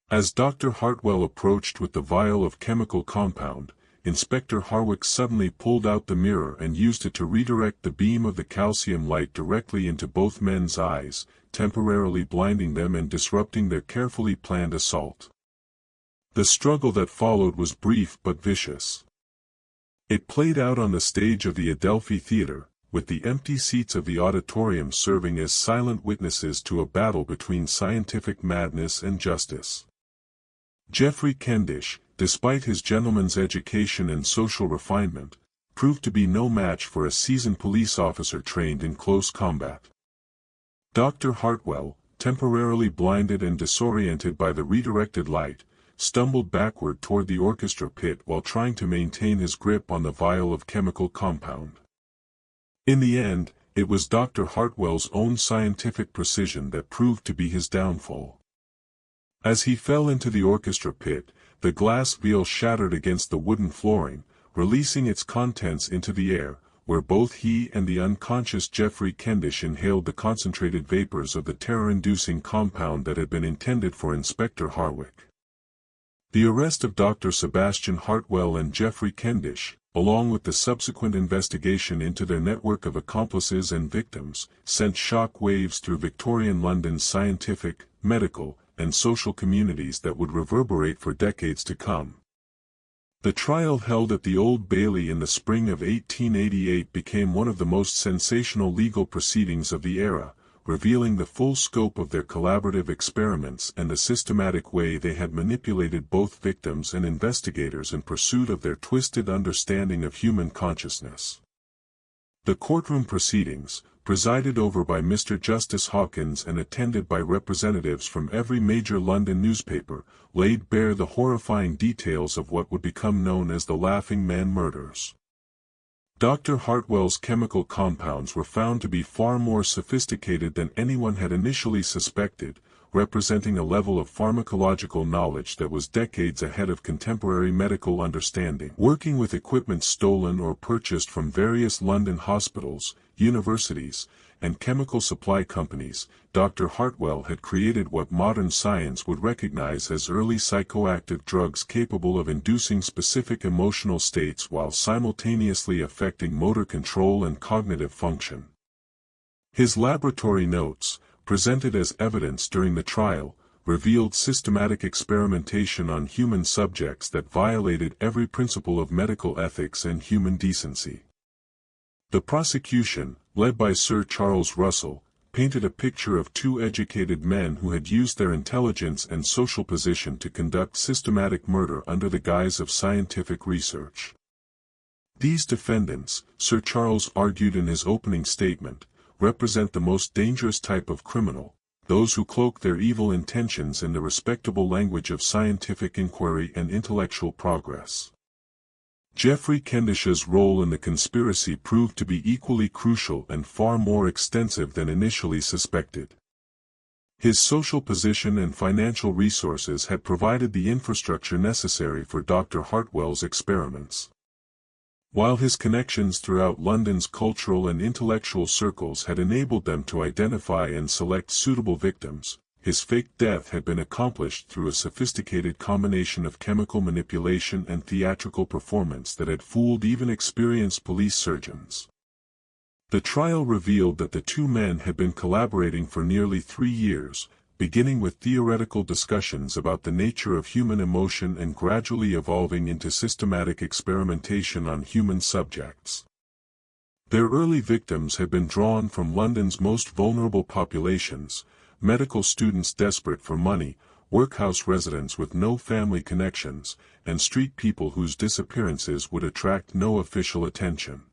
Speaker 1: As Dr. Hartwell approached with the vial of chemical compound, Inspector Harwick suddenly pulled out the mirror and used it to redirect the beam of the calcium light directly into both men's eyes, temporarily blinding them and disrupting their carefully planned assault. The struggle that followed was brief but vicious. It played out on the stage of the Adelphi Theatre, with the empty seats of the auditorium serving as silent witnesses to a battle between scientific madness and justice. Geoffrey Kendish, despite his gentleman's education and social refinement, proved to be no match for a seasoned police officer trained in close combat. Dr. Hartwell, temporarily blinded and disoriented by the redirected light, stumbled backward toward the orchestra pit while trying to maintain his grip on the vial of chemical compound. In the end, it was Dr. Hartwell's own scientific precision that proved to be his downfall. As he fell into the orchestra pit, the glass vial shattered against the wooden flooring, releasing its contents into the air, where both he and the unconscious Geoffrey Kendish inhaled the concentrated vapors of the terror-inducing compound that had been intended for Inspector Harwick. The arrest of Dr. Sebastian Hartwell and Geoffrey Kendish, along with the subsequent investigation into their network of accomplices and victims, sent shock waves through Victorian London's scientific, medical, and social communities that would reverberate for decades to come. The trial held at the Old Bailey in the spring of 1888 became one of the most sensational legal proceedings of the era, revealing the full scope of their collaborative experiments and the systematic way they had manipulated both victims and investigators in pursuit of their twisted understanding of human consciousness. The courtroom proceedings, presided over by Mr. Justice Hawkins and attended by representatives from every major London newspaper, laid bare the horrifying details of what would become known as the Laughing Man murders. Dr. Hartwell's chemical compounds were found to be far more sophisticated than anyone had initially suspected, representing a level of pharmacological knowledge that was decades ahead of contemporary medical understanding. Working with equipment stolen or purchased from various London hospitals, universities, and chemical supply companies, Dr. Hartwell had created what modern science would recognize as early psychoactive drugs capable of inducing specific emotional states while simultaneously affecting motor control and cognitive function. His laboratory notes, presented as evidence during the trial, revealed systematic experimentation on human subjects that violated every principle of medical ethics and human decency. The prosecution, led by Sir Charles Russell, painted a picture of two educated men who had used their intelligence and social position to conduct systematic murder under the guise of scientific research. These defendants, Sir Charles argued in his opening statement, represent the most dangerous type of criminal, those who cloak their evil intentions in the respectable language of scientific inquiry and intellectual progress. Geoffrey Kendish's role in the conspiracy proved to be equally crucial and far more extensive than initially suspected. His social position and financial resources had provided the infrastructure necessary for Dr. Hartwell's experiments. While his connections throughout London's cultural and intellectual circles had enabled them to identify and select suitable victims, his faked death had been accomplished through a sophisticated combination of chemical manipulation and theatrical performance that had fooled even experienced police surgeons. The trial revealed that the two men had been collaborating for nearly 3 years, beginning with theoretical discussions about the nature of human emotion and gradually evolving into systematic experimentation on human subjects. Their early victims had been drawn from London's most vulnerable populations: medical students desperate for money, workhouse residents with no family connections, and street people whose disappearances would attract no official attention.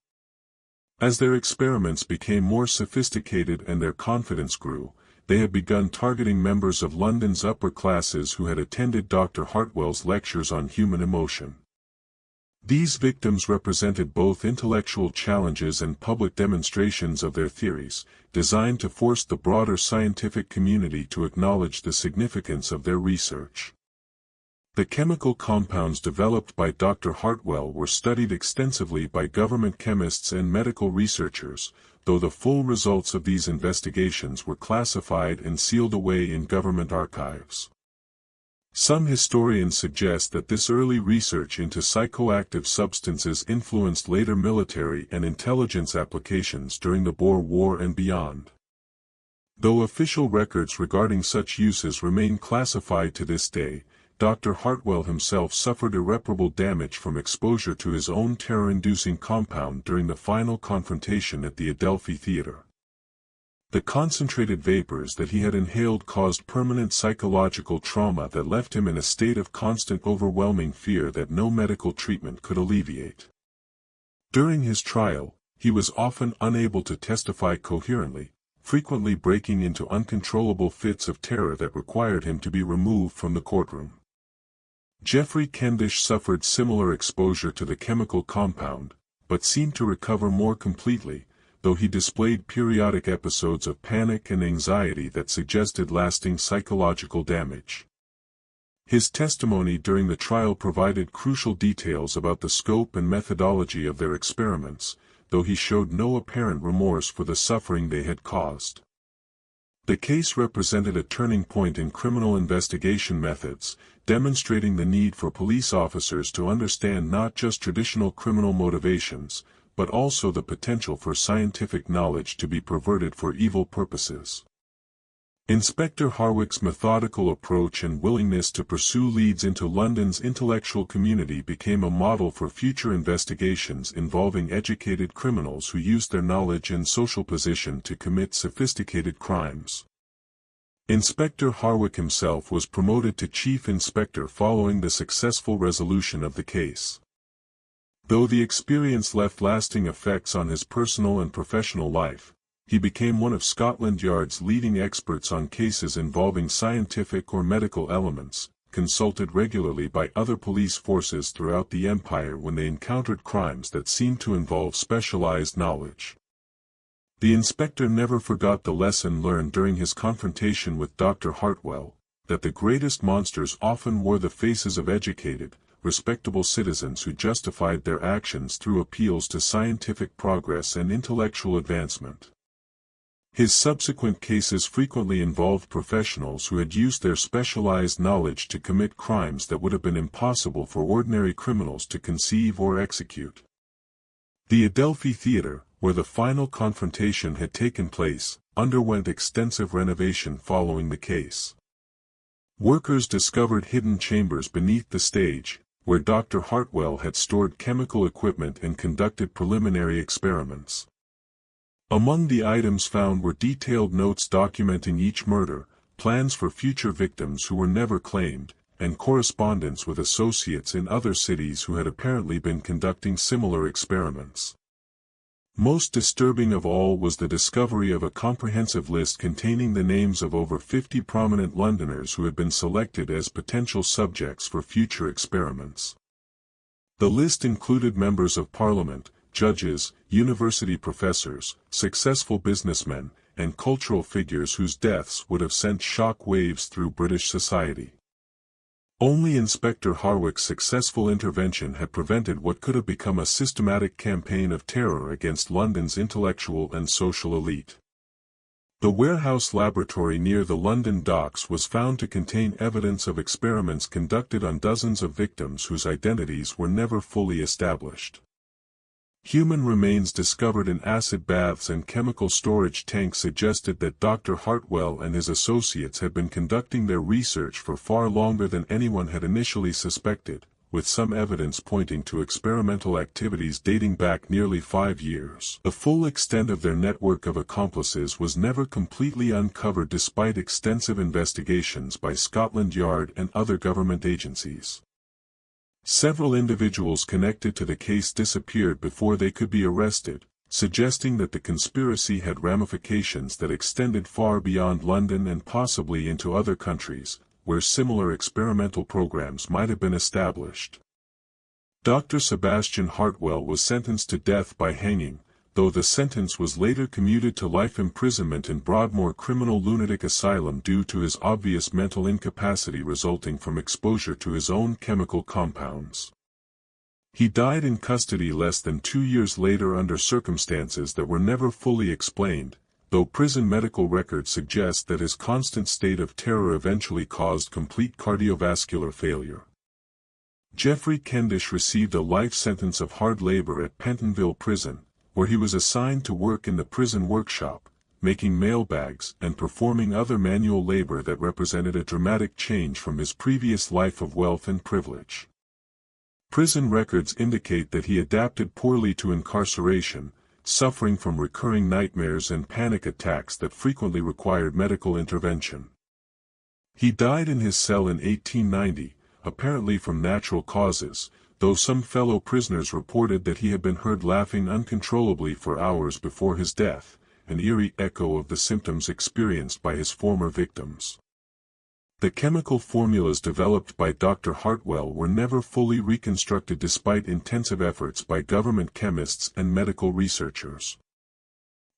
Speaker 1: As their experiments became more sophisticated and their confidence grew, they had begun targeting members of London's upper classes who had attended Dr. Hartwell's lectures on human emotion. These victims represented both intellectual challenges and public demonstrations of their theories, designed to force the broader scientific community to acknowledge the significance of their research. The chemical compounds developed by Dr. Hartwell were studied extensively by government chemists and medical researchers, though the full results of these investigations were classified and sealed away in government archives. Some historians suggest that this early research into psychoactive substances influenced later military and intelligence applications during the Boer War and beyond. Though official records regarding such uses remain classified to this day, Dr. Hartwell himself suffered irreparable damage from exposure to his own terror-inducing compound during the final confrontation at the Adelphi Theatre. The concentrated vapors that he had inhaled caused permanent psychological trauma that left him in a state of constant overwhelming fear that no medical treatment could alleviate. During his trial, he was often unable to testify coherently, frequently breaking into uncontrollable fits of terror that required him to be removed from the courtroom. Geoffrey Kendish suffered similar exposure to the chemical compound, but seemed to recover more completely, though he displayed periodic episodes of panic and anxiety that suggested lasting psychological damage. His testimony during the trial provided crucial details about the scope and methodology of their experiments, though he showed no apparent remorse for the suffering they had caused. The case represented a turning point in criminal investigation methods, demonstrating the need for police officers to understand not just traditional criminal motivations, but also the potential for scientific knowledge to be perverted for evil purposes. Inspector Harwick's methodical approach and willingness to pursue leads into London's intellectual community became a model for future investigations involving educated criminals who used their knowledge and social position to commit sophisticated crimes. Inspector Harwick himself was promoted to Chief Inspector following the successful resolution of the case. Though the experience left lasting effects on his personal and professional life, he became one of Scotland Yard's leading experts on cases involving scientific or medical elements, consulted regularly by other police forces throughout the Empire when they encountered crimes that seemed to involve specialized knowledge. The inspector never forgot the lesson learned during his confrontation with Dr. Hartwell, that the greatest monsters often wore the faces of educated, respectable citizens who justified their actions through appeals to scientific progress and intellectual advancement. His subsequent cases frequently involved professionals who had used their specialized knowledge to commit crimes that would have been impossible for ordinary criminals to conceive or execute. The Adelphi Theatre, where the final confrontation had taken place, underwent extensive renovation following the case. Workers discovered hidden chambers beneath the stage, where Dr. Hartwell had stored chemical equipment and conducted preliminary experiments. Among the items found were detailed notes documenting each murder, plans for future victims who were never claimed, and correspondence with associates in other cities who had apparently been conducting similar experiments. Most disturbing of all was the discovery of a comprehensive list containing the names of over 50 prominent Londoners who had been selected as potential subjects for future experiments. The list included members of Parliament, judges, university professors, successful businessmen, and cultural figures whose deaths would have sent shock waves through British society. Only Inspector Hartwell's successful intervention had prevented what could have become a systematic campaign of terror against London's intellectual and social elite. The warehouse laboratory near the London docks was found to contain evidence of experiments conducted on dozens of victims whose identities were never fully established. Human remains discovered in acid baths and chemical storage tanks suggested that Dr. Hartwell and his associates had been conducting their research for far longer than anyone had initially suspected, with some evidence pointing to experimental activities dating back nearly 5 years. The full extent of their network of accomplices was never completely uncovered despite extensive investigations by Scotland Yard and other government agencies. Several individuals connected to the case disappeared before they could be arrested, suggesting that the conspiracy had ramifications that extended far beyond London and possibly into other countries, where similar experimental programs might have been established. Dr. Sebastian Hartwell was sentenced to death by hanging, though the sentence was later commuted to life imprisonment in Broadmoor Criminal Lunatic Asylum due to his obvious mental incapacity resulting from exposure to his own chemical compounds. He died in custody less than 2 years later under circumstances that were never fully explained, though prison medical records suggest that his constant state of terror eventually caused complete cardiovascular failure. Geoffrey Kendish received a life sentence of hard labor at Pentonville Prison, where he was assigned to work in the prison workshop, making mailbags and performing other manual labor that represented a dramatic change from his previous life of wealth and privilege. Prison records indicate that he adapted poorly to incarceration, suffering from recurring nightmares and panic attacks that frequently required medical intervention. He died in his cell in 1890, apparently from natural causes, though some fellow prisoners reported that he had been heard laughing uncontrollably for hours before his death, an eerie echo of the symptoms experienced by his former victims. The chemical formulas developed by Dr. Hartwell were never fully reconstructed despite intensive efforts by government chemists and medical researchers.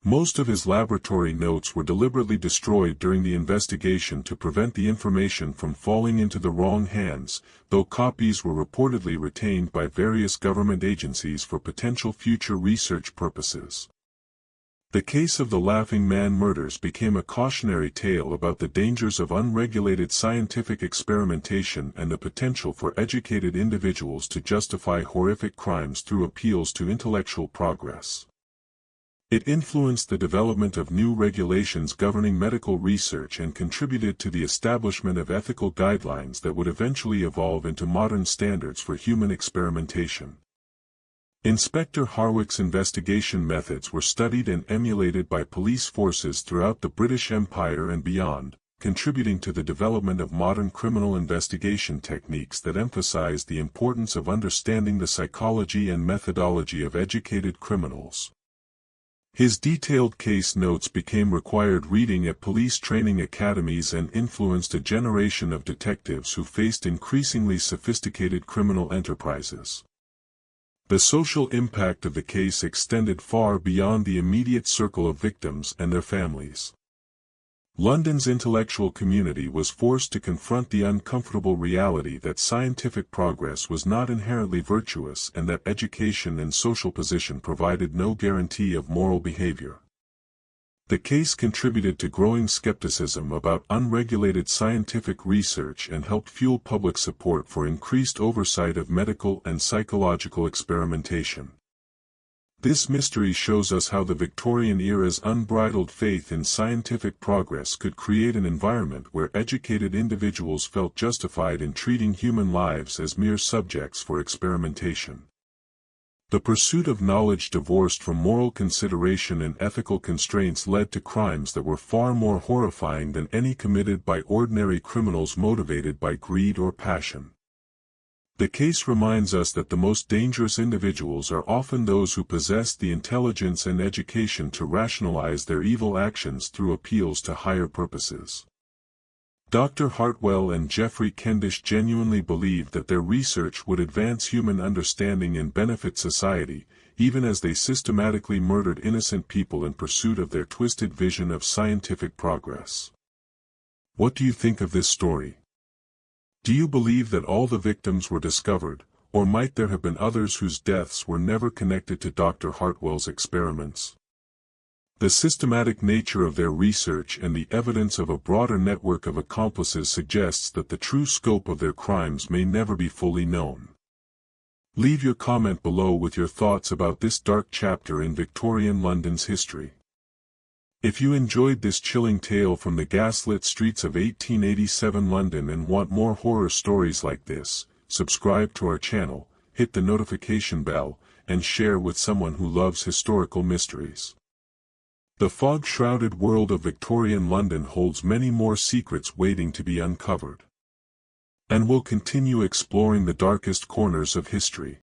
Speaker 1: Most of his laboratory notes were deliberately destroyed during the investigation to prevent the information from falling into the wrong hands, though copies were reportedly retained by various government agencies for potential future research purposes. The case of the Laughing Man murders became a cautionary tale about the dangers of unregulated scientific experimentation and the potential for educated individuals to justify horrific crimes through appeals to intellectual progress. It influenced the development of new regulations governing medical research and contributed to the establishment of ethical guidelines that would eventually evolve into modern standards for human experimentation. Inspector Hartwell's investigation methods were studied and emulated by police forces throughout the British Empire and beyond, contributing to the development of modern criminal investigation techniques that emphasize the importance of understanding the psychology and methodology of educated criminals. His detailed case notes became required reading at police training academies and influenced a generation of detectives who faced increasingly sophisticated criminal enterprises. The social impact of the case extended far beyond the immediate circle of victims and their families. London's intellectual community was forced to confront the uncomfortable reality that scientific progress was not inherently virtuous and that education and social position provided no guarantee of moral behavior. The case contributed to growing skepticism about unregulated scientific research and helped fuel public support for increased oversight of medical and psychological experimentation. This mystery shows us how the Victorian era's unbridled faith in scientific progress could create an environment where educated individuals felt justified in treating human lives as mere subjects for experimentation. The pursuit of knowledge divorced from moral consideration and ethical constraints led to crimes that were far more horrifying than any committed by ordinary criminals motivated by greed or passion. The case reminds us that the most dangerous individuals are often those who possess the intelligence and education to rationalize their evil actions through appeals to higher purposes. Dr. Hartwell and Geoffrey Kendish genuinely believed that their research would advance human understanding and benefit society, even as they systematically murdered innocent people in pursuit of their twisted vision of scientific progress. What do you think of this story? Do you believe that all the victims were discovered, or might there have been others whose deaths were never connected to Dr. Hartwell's experiments? The systematic nature of their research and the evidence of a broader network of accomplices suggests that the true scope of their crimes may never be fully known. Leave your comment below with your thoughts about this dark chapter in Victorian London's history. If you enjoyed this chilling tale from the gaslit streets of 1887 London and want more horror stories like this, subscribe to our channel, hit the notification bell, and share with someone who loves historical mysteries. The fog-shrouded world of Victorian London holds many more secrets waiting to be uncovered. And we'll continue exploring the darkest corners of history.